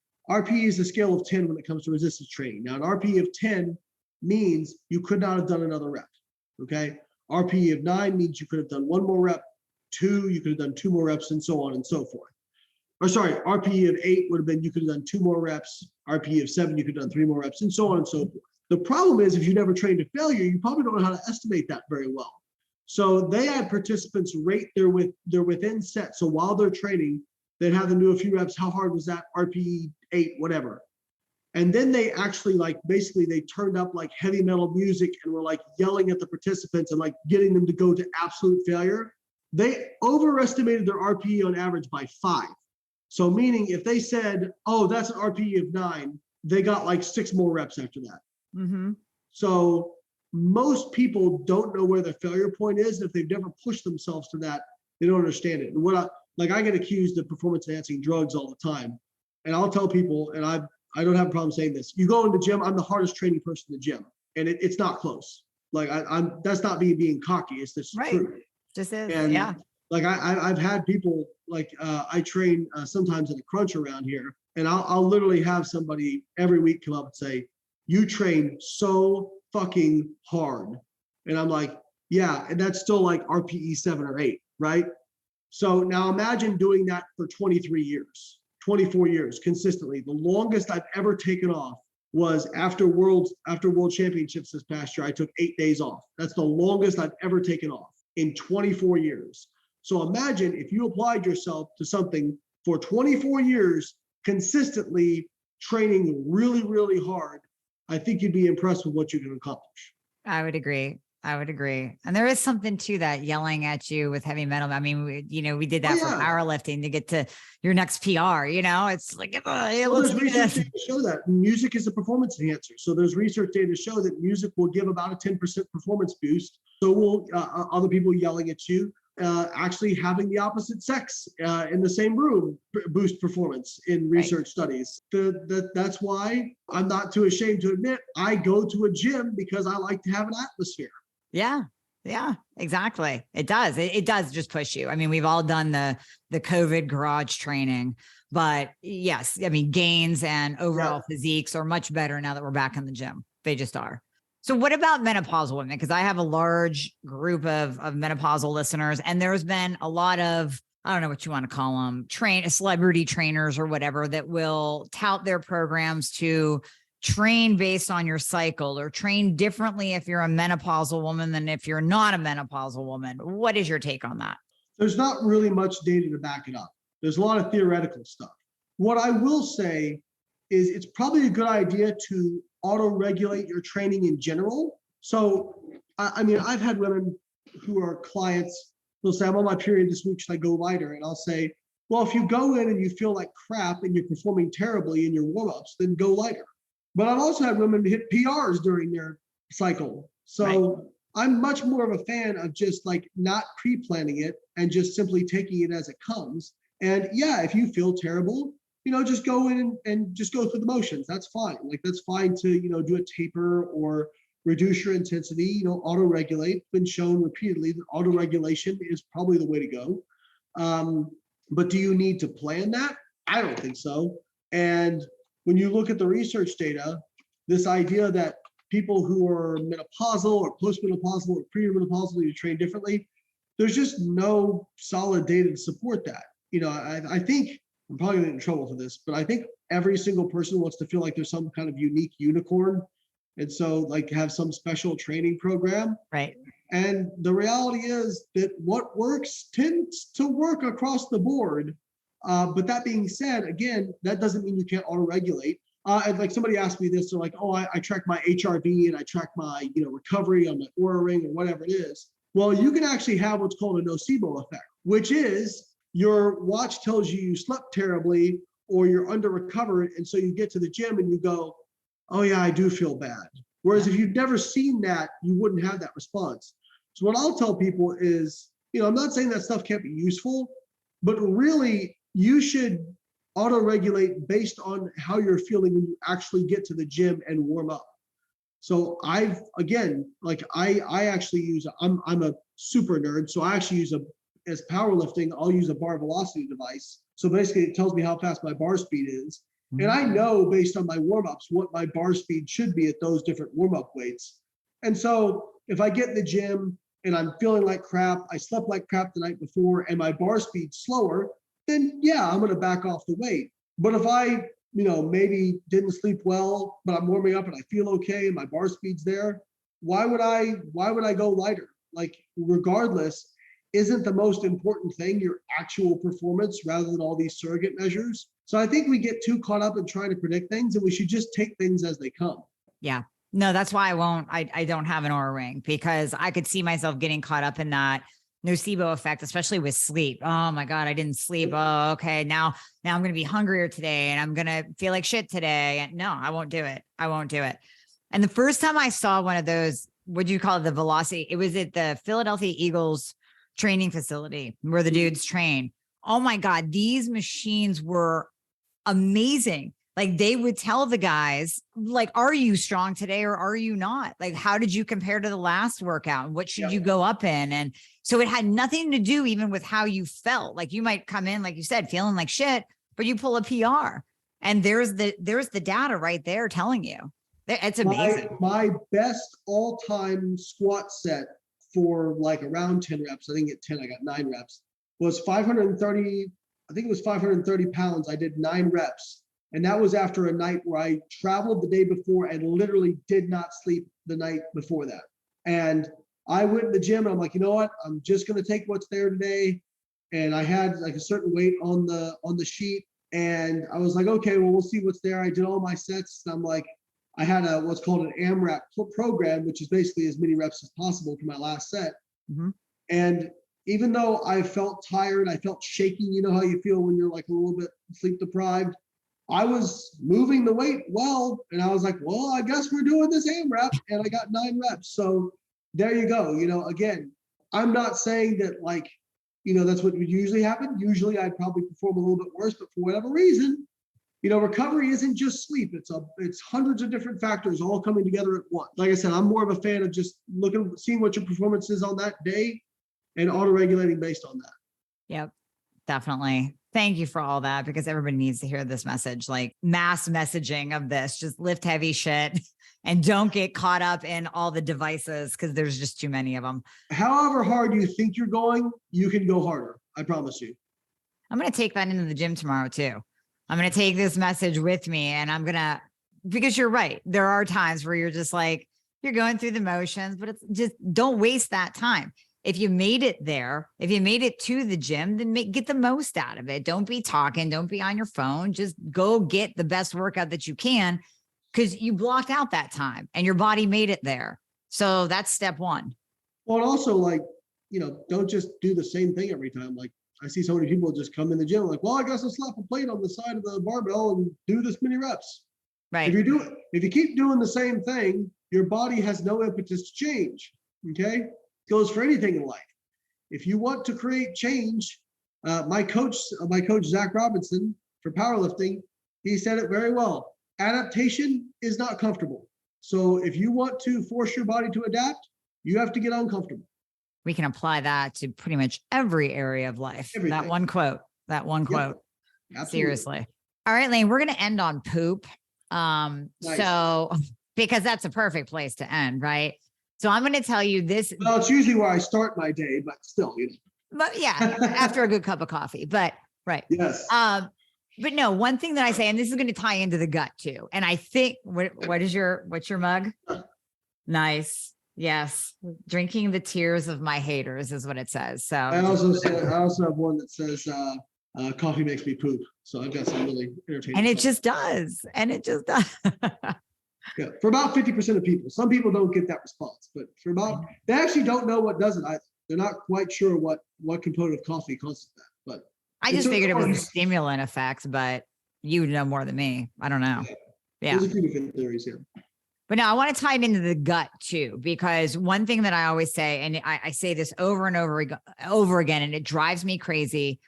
is a scale of 10 when it comes to resistance training. Now, an RPE of 10 means you could not have done another rep, okay? RPE of 9 means you could have done 1 more rep, 2, you could have done 2 more reps, and so on and so forth. Or sorry, RPE of 8 would have been you could have done 2 more reps, RPE of 7, you could have done 3 more reps, and so on and so forth. The problem is if you never trained to failure, you probably don't know how to estimate that very well. So they had participants rate their within set. So while they're training, they'd have them do a few reps. How hard was that? RPE 8, whatever. And then they actually like, basically they turned up like heavy metal music and were like yelling at the participants and like getting them to go to absolute failure. They overestimated their RPE on average by 5. So meaning if they said, oh, that's an RPE of 9, they got like 6 more reps after that. Mm-hmm. So most people don't know where their failure point is. If they've never pushed themselves to that, they don't understand it. And I get accused of performance enhancing drugs all the time. And I'll tell people, and I don't have a problem saying this. You go in the gym, I'm the hardest training person in the gym. And it's not close. Like that's not me being cocky. It's just right. true. Just is, and yeah. Like I've had people like I train sometimes in a crunch around here, and I'll literally have somebody every week come up and say, "You train so fucking hard," and I'm like, "Yeah," and that's still like RPE 7 or 8, right? So now imagine doing that for 23 years, 24 years consistently. The longest I've ever taken off was after World Championships this past year. I took 8 days off. That's the longest I've ever taken off in 24 years. So imagine if you applied yourself to something for 24 years, consistently training really, really hard. I think you'd be impressed with what you can accomplish. I would agree. And there is something to that, yelling at you with heavy metal. I mean, we did that for powerlifting to get to your next PR, it's like, there's research data to show that music is a performance enhancer. So there's research data to show that music will give about a 10% performance boost. So will other people yelling at you. Actually having the opposite sex in the same room boost performance in research studies. That's why I'm not too ashamed to admit I go to a gym because I like to have an atmosphere. Yeah, exactly. It does. It does just push you. I mean, we've all done the COVID garage training, but yes, I mean, gains and overall physiques are much better now that we're back in the gym. They just are. So what about menopausal women? Because I have a large group of menopausal listeners, and there's been a lot of, I don't know what you want to call them, celebrity trainers or whatever, that will tout their programs to train based on your cycle or train differently if you're a menopausal woman than if you're not a menopausal woman. What is your take on that? There's not really much data to back it up. There's a lot of theoretical stuff. What I will say is it's probably a good idea to auto-regulate your training in general. So, I mean, I've had women who are clients, they'll say, I'm on my period this week, should I go lighter? And I'll say, well, if you go in and you feel like crap and you're performing terribly in your warm-ups, then go lighter. But I've also had women hit PRs during their cycle. So I'm much more of a fan of just like not pre-planning it and just simply taking it as it comes. And yeah, if you feel terrible, just go in and just go through the motions. That's fine. Like that's fine to, do a taper or reduce your intensity, auto-regulate. It's been shown repeatedly that auto-regulation is probably the way to go. But do you need to plan that? I don't think so. And when you look at the research data, this idea that people who are menopausal or postmenopausal or premenopausal need to train differently, there's just no solid data to support that. I think I'm probably gonna get in trouble for this, but I think every single person wants to feel like there's some kind of unique unicorn. And so like have some special training program. Right. And the reality is that what works tends to work across the board. But that being said, again, that doesn't mean you can't auto-regulate. And like somebody asked me this, they're like, oh, I track my HRV and I track my recovery on my Oura ring or whatever it is. Well, you can actually have what's called a nocebo effect, which is your watch tells you slept terribly or you're under recovered. And so you get to the gym and you go, oh yeah, I do feel bad. Whereas if you've never seen that, you wouldn't have that response. So what I'll tell people is, I'm not saying that stuff can't be useful, but really you should auto-regulate based on how you're feeling when you actually get to the gym and warm up. So I actually use, I'm a super nerd. So I actually use as powerlifting, I'll use a bar velocity device. So basically it tells me how fast my bar speed is. And I know based on my warm-ups what my bar speed should be at those different warm-up weights. And so if I get in the gym and I'm feeling like crap, I slept like crap the night before and my bar speed's slower, then yeah, I'm going to back off the weight. But if I, maybe didn't sleep well, but I'm warming up and I feel okay and my bar speed's there, why would I go lighter? Like regardless, isn't the most important thing, your actual performance, rather than all these surrogate measures. So I think we get too caught up in trying to predict things, and we should just take things as they come. Yeah. No, that's why I don't have an Oura ring, because I could see myself getting caught up in that nocebo effect, especially with sleep. Oh my God, I didn't sleep. Oh, okay. Now I'm going to be hungrier today and I'm going to feel like shit today. And no, I won't do it. I won't do it. And the first time I saw one of those, what do you call it? The velocity, it was at the Philadelphia Eagles training facility where the dudes train. Oh my God, these machines were amazing. Like they would tell the guys, like, are you strong today or are you not? Like, how did you compare to the last workout? And what should you go up in? And so it had nothing to do even with how you felt. Like you might come in, like you said, feeling like shit, but you pull a PR and there's the data right there telling you. It's amazing. My best all-time squat set for like around 10 reps, I didn't get 10, I got 9 reps, was 530, I think it was 530 pounds. I did 9 reps. And that was after a night where I traveled the day before and literally did not sleep the night before that. And I went to the gym and I'm like, you know what? I'm just going to take what's there today. And I had like a certain weight on the sheet. And I was like, okay, well, we'll see what's there. I did all my sets. And I'm like, I had what's called an AMRAP program, which is basically as many reps as possible for my last set. Mm-hmm. And even though I felt tired, I felt shaky. You know how you feel when you're like a little bit sleep deprived. I was moving the weight well, and I was like, well, I guess we're doing this AMRAP, and I got 9 reps. So there you go. You know, again, I'm not saying that like, you know, that's what would usually happen. Usually I'd probably perform a little bit worse, but for whatever reason, you know, recovery isn't just sleep. It's hundreds of different factors all coming together at once. Like I said, I'm more of a fan of just seeing what your performance is on that day and auto-regulating based on that. Yep, definitely. Thank you for all that, because everybody needs to hear this message, like mass messaging of this, just lift heavy shit and don't get caught up in all the devices because there's just too many of them. However hard you think you're going, you can go harder. I promise you. I'm going to take that into the gym tomorrow too. I'm going to take this message with me and I'm going to, because you're right. There are times where you're just like, you're going through the motions, but it's just, don't waste that time. If you made it there, if you made it to the gym, then get the most out of it. Don't be talking. Don't be on your phone. Just go get the best workout that you can, because you blocked out that time and your body made it there. So that's step one. Well, and also like, you know, don't just do the same thing every time. Like I see so many people just come in the gym like, well, I guess I'll slap a plate on the side of the barbell and do this many reps. Right. If you keep doing the same thing, your body has no impetus to change. Okay. Goes for anything in life. If you want to create change, my coach Zach Robinson for powerlifting, he said it very well. Adaptation is not comfortable. So if you want to force your body to adapt, you have to get uncomfortable. We can apply that to pretty much every area of life. Everything. That one quote. Yep. Seriously. All right, Layne, we're going to end on poop. Nice. So because that's a perfect place to end, right? So I'm going to tell you this. Well, it's usually where I start my day, but still, you know. But yeah, after a good cup of coffee, but right. Yes. But no, one thing that I say, and this is going to tie into the gut too. And I think, what's your mug? Nice. Yes. Drinking the tears of my haters is what it says. So I also have one that says, coffee makes me poop. So I've got some really entertaining. And it just does. Yeah, for about 50% of people. Some people don't get that response, but they actually don't know what does it either. They're not quite sure what component of coffee causes that. But I just figured it was a stimulant effect, but you would know more than me. I don't know. Yeah. There's a few different theories here. But now I want to tie it into the gut too, because one thing that I always say, and I say this over and over again, and it drives me crazy.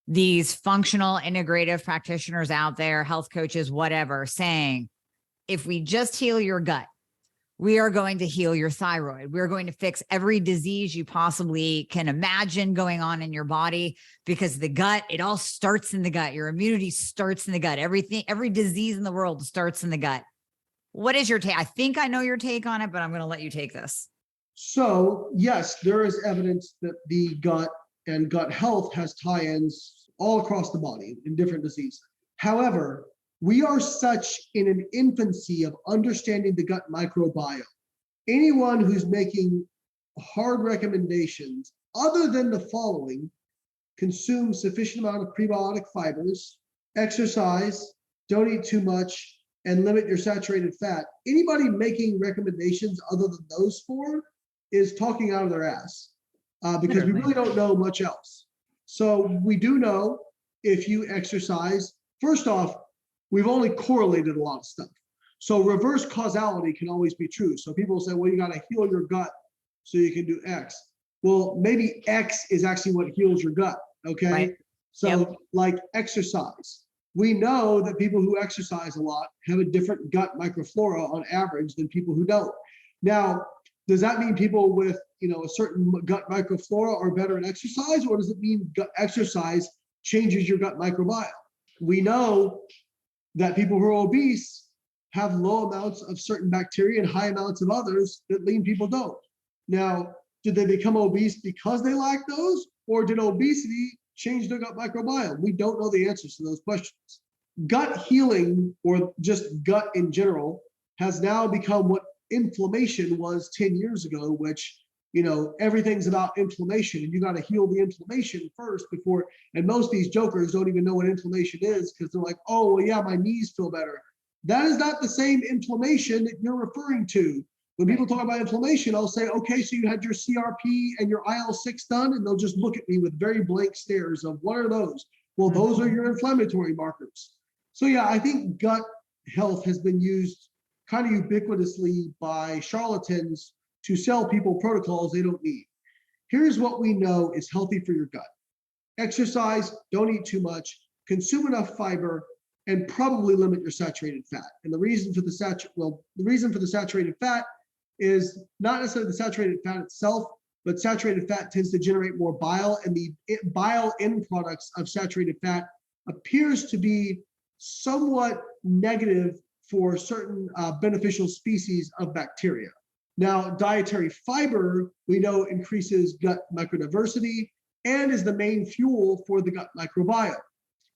These functional integrative practitioners out there, health coaches, whatever, saying, if we just heal your gut, we are going to heal your thyroid. We're going to fix every disease you possibly can imagine going on in your body, because the gut, it all starts in the gut. Your immunity starts in the gut. Every disease in the world starts in the gut. What is your take? I think I know your take on it, but I'm going to let you take this. So yes, there is evidence that the gut and gut health has tie-ins all across the body in different diseases. However, we are such in an infancy of understanding the gut microbiome. Anyone who's making hard recommendations other than the following: consume sufficient amount of prebiotic fibers, exercise, don't eat too much, and limit your saturated fat. Anybody making recommendations other than those four is talking out of their ass, because we really don't know much else. So we do know if you exercise, first off, we've only correlated a lot of stuff. So reverse causality can always be true. So people say, well, you got to heal your gut so you can do X. Well, maybe X is actually what heals your gut. Okay. Right. So like exercise, we know that people who exercise a lot have a different gut microflora on average than people who don't. Now, does that mean people with, a certain gut microflora are better at exercise, or does it mean gut exercise changes your gut microbiome? We know that people who are obese have low amounts of certain bacteria and high amounts of others that lean people don't. Now, did they become obese because they lack those, or did obesity change their gut microbiome? We don't know the answers to those questions. Gut healing, or just gut in general, has now become what inflammation was 10 years ago, which, everything's about inflammation, and you got to heal the inflammation first before. And most of these jokers don't even know what inflammation is, because they're like, oh, well, yeah, my knees feel better. That is not the same inflammation that you're referring to. When people talk about inflammation, I'll say, okay, so you had your CRP and your IL-6 done, and they'll just look at me with very blank stares of, what are those? Well, those are your inflammatory markers. So yeah, I think gut health has been used kind of ubiquitously by charlatans to sell people protocols they don't need. Here's what we know is healthy for your gut: exercise, don't eat too much, consume enough fiber, and probably limit your saturated fat. And the reason for the saturated fat is not necessarily the saturated fat itself, but saturated fat tends to generate more bile, and the bile end products of saturated fat appears to be somewhat negative for certain beneficial species of bacteria. Now, dietary fiber, we know, increases gut microdiversity and is the main fuel for the gut microbiome.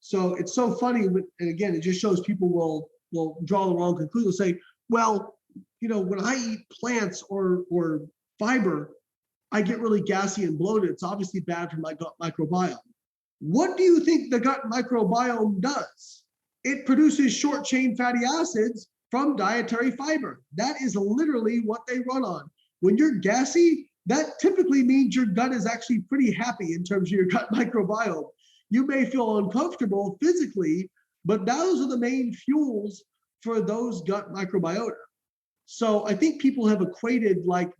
So it's so funny, and again, it just shows people will draw the wrong conclusion, say, well, when I eat plants or fiber, I get really gassy and bloated. It's obviously bad for my gut microbiome. What do you think the gut microbiome does? It produces short chain fatty acids from dietary fiber. That is literally what they run on. When you're gassy, that typically means your gut is actually pretty happy in terms of your gut microbiome. You may feel uncomfortable physically, but those are the main fuels for those gut microbiota. So I think people have equated like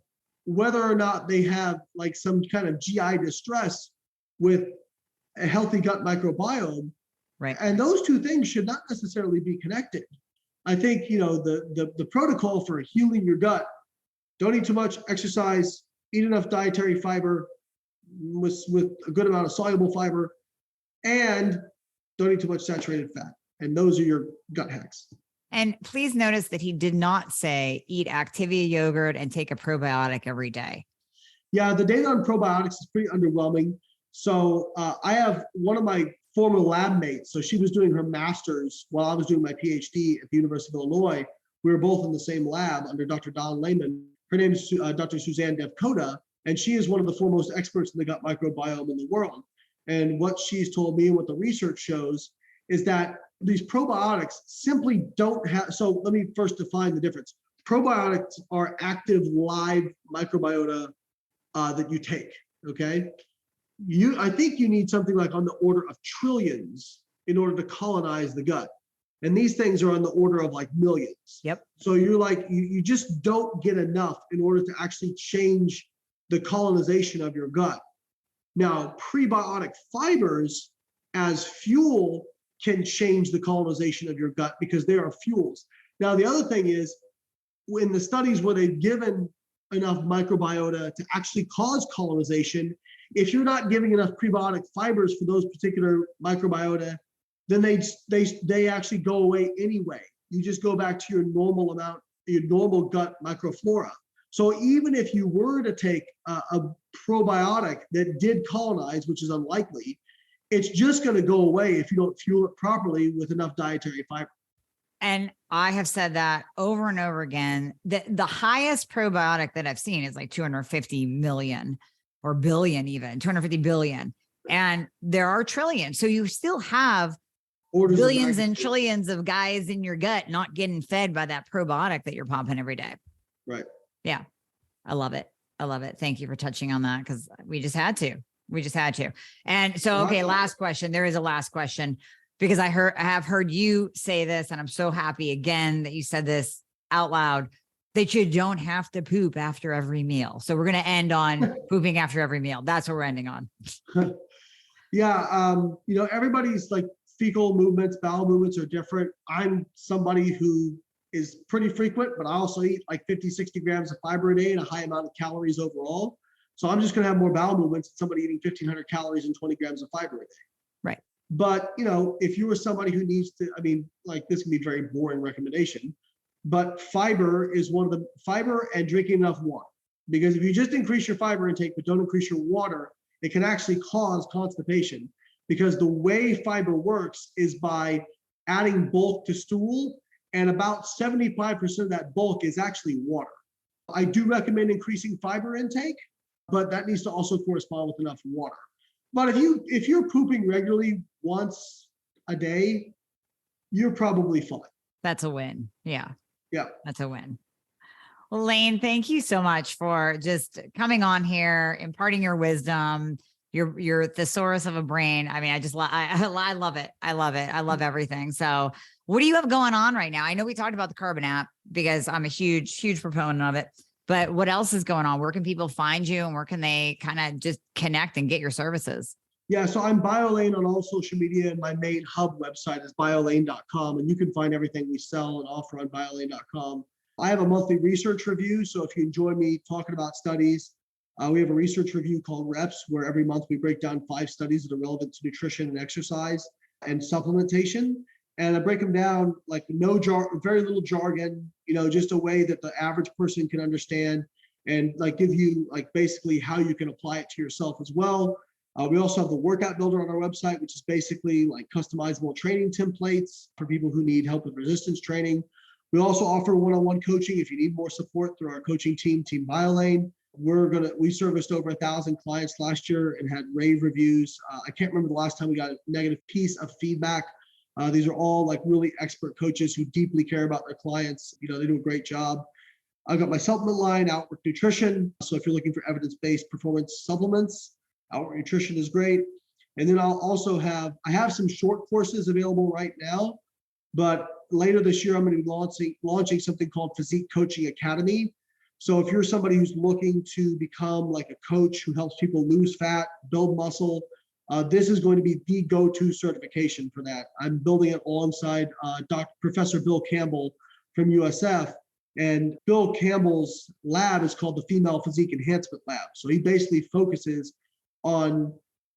whether or not they have like some kind of GI distress with a healthy gut microbiome. Right. And those two things should not necessarily be connected. I think, the protocol for healing your gut: don't eat too much, exercise, eat enough dietary fiber with a good amount of soluble fiber, and don't eat too much saturated fat. And those are your gut hacks. And please notice that he did not say eat Activia yogurt and take a probiotic every day. Yeah, the data on probiotics is pretty underwhelming. So I have one of my former lab mates. So she was doing her master's while I was doing my PhD at the University of Illinois. We were both in the same lab under Dr. Don Layman. Her name is Dr. Suzanne Devkota, and she is one of the foremost experts in the gut microbiome in the world. And what she's told me and what the research shows is that these probiotics simply don't have. So let me first define the difference. Probiotics are active live microbiota that you take, okay? I think you need something like on the order of trillions in order to colonize the gut. And these things are on the order of like millions. Yep. So you're like, you just don't get enough in order to actually change the colonization of your gut. Now, prebiotic fibers as fuel can change the colonization of your gut because they are fuels. Now, the other thing is, in the studies where they've given enough microbiota to actually cause colonization, if you're not giving enough prebiotic fibers for those particular microbiota, then they actually go away anyway. You just go back to your normal amount, your normal gut microflora. So even if you were to take a probiotic that did colonize, which is unlikely, it's just going to go away if you don't fuel it properly with enough dietary fiber. And I have said that over and over again. The highest probiotic that I've seen is like 250 million. or billion, even 250 billion. And there are trillions. So you still have Orders of billions and magnitude. trillions of guys in your gut not getting fed by that probiotic that you're pumping every day. Right. Yeah. I love it. I love it. Thank you for touching on that, because we just had to. We just had to. And so, okay, last question. There is a last question, because I have heard you say this, and I'm so happy again that you said this out loud, that you don't have to poop after every meal. So we're going to end on pooping after every meal. That's what we're ending on. Yeah. Everybody's like fecal movements, bowel movements are different. I'm somebody who is pretty frequent, but I also eat like 50, 60 grams of fiber a day and a high amount of calories overall. So I'm just going to have more bowel movements than somebody eating 1,500 calories and 20 grams of fiber a day. Right. But, if you were somebody who needs to, this can be a very boring recommendation, but fiber and drinking enough water. Because if you just increase your fiber intake, but don't increase your water, it can actually cause constipation, because the way fiber works is by adding bulk to stool, and about 75% of that bulk is actually water. I do recommend increasing fiber intake, but that needs to also correspond with enough water. But if you're pooping regularly once a day, you're probably fine. That's a win. Yeah. Yeah. That's a win. Well, Layne, thank you so much for just coming on here, imparting your wisdom. You're the thesaurus of a brain. I mean, I love it. I love it. I love everything. So what do you have going on right now? I know we talked about the Carbon app, because I'm a huge, huge proponent of it, but what else is going on? Where can people find you, and where can they kind of just connect and get your services? Yeah, so I'm BioLayne on all social media, and my main hub website is biolayne.com, and you can find everything we sell and offer on biolayne.com. I have a monthly research review, so if you enjoy me talking about studies, we have a research review called REPS, where every month we break down 5 studies that are relevant to nutrition and exercise and supplementation. And I break them down like very little jargon, just a way that the average person can understand, and like give you like basically how you can apply it to yourself as well. We also have the workout builder on our website, which is basically like customizable training templates for people who need help with resistance training. We also offer one-on-one coaching if you need more support through our coaching team, Team BioLayne. We serviced over 1,000 clients last year and had rave reviews. I can't remember the last time we got a negative piece of feedback. These are all like really expert coaches who deeply care about their clients. They do a great job. I've got my supplement line, Outwork Nutrition. So if you're looking for evidence-based performance supplements, Outwork Nutrition is great. And then I have some short courses available right now, but later this year, I'm going to be launching something called Physique Coaching Academy. So if you're somebody who's looking to become like a coach who helps people lose fat, build muscle, this is going to be the go-to certification for that. I'm building it alongside Professor Bill Campbell from USF. And Bill Campbell's lab is called the Female Physique Enhancement Lab. So he basically focuses on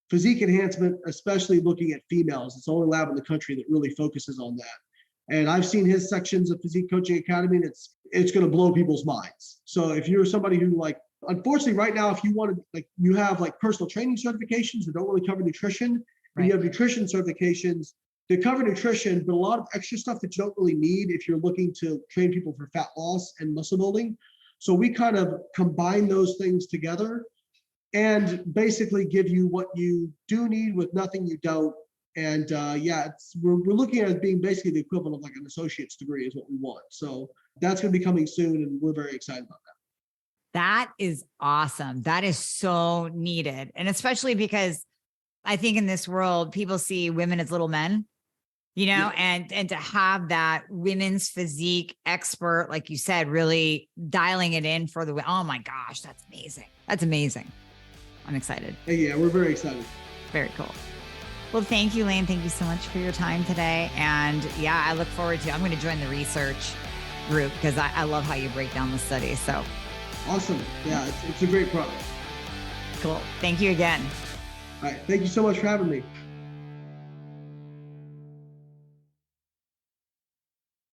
physique enhancement, especially looking at females. It's the only lab in the country that really focuses on that. And I've seen his sections of Physique Coaching Academy, and it's going to blow people's minds. So if you're somebody who unfortunately right now, if you want to, you have personal training certifications that don't really cover nutrition, and you have nutrition certifications that cover nutrition, but a lot of extra stuff that you don't really need if you're looking to train people for fat loss and muscle building. So we kind of combine those things together and basically give you what you do need with nothing you don't. And we're looking at it being basically the equivalent of like an associate's degree is what we want. So that's going to be coming soon, and we're very excited about that. That is awesome. That is so needed. And especially because I think in this world, people see women as little men, and to have that women's physique expert, like you said, really dialing it in for oh my gosh, that's amazing. That's amazing. I'm excited. Yeah, we're very excited. Very cool. Well, thank you, Layne. Thank you so much for your time today. And I look forward I'm going to join the research group, because I love how you break down the study. So awesome. Yeah, it's a great product. Cool. Thank you again. All right. Thank you so much for having me.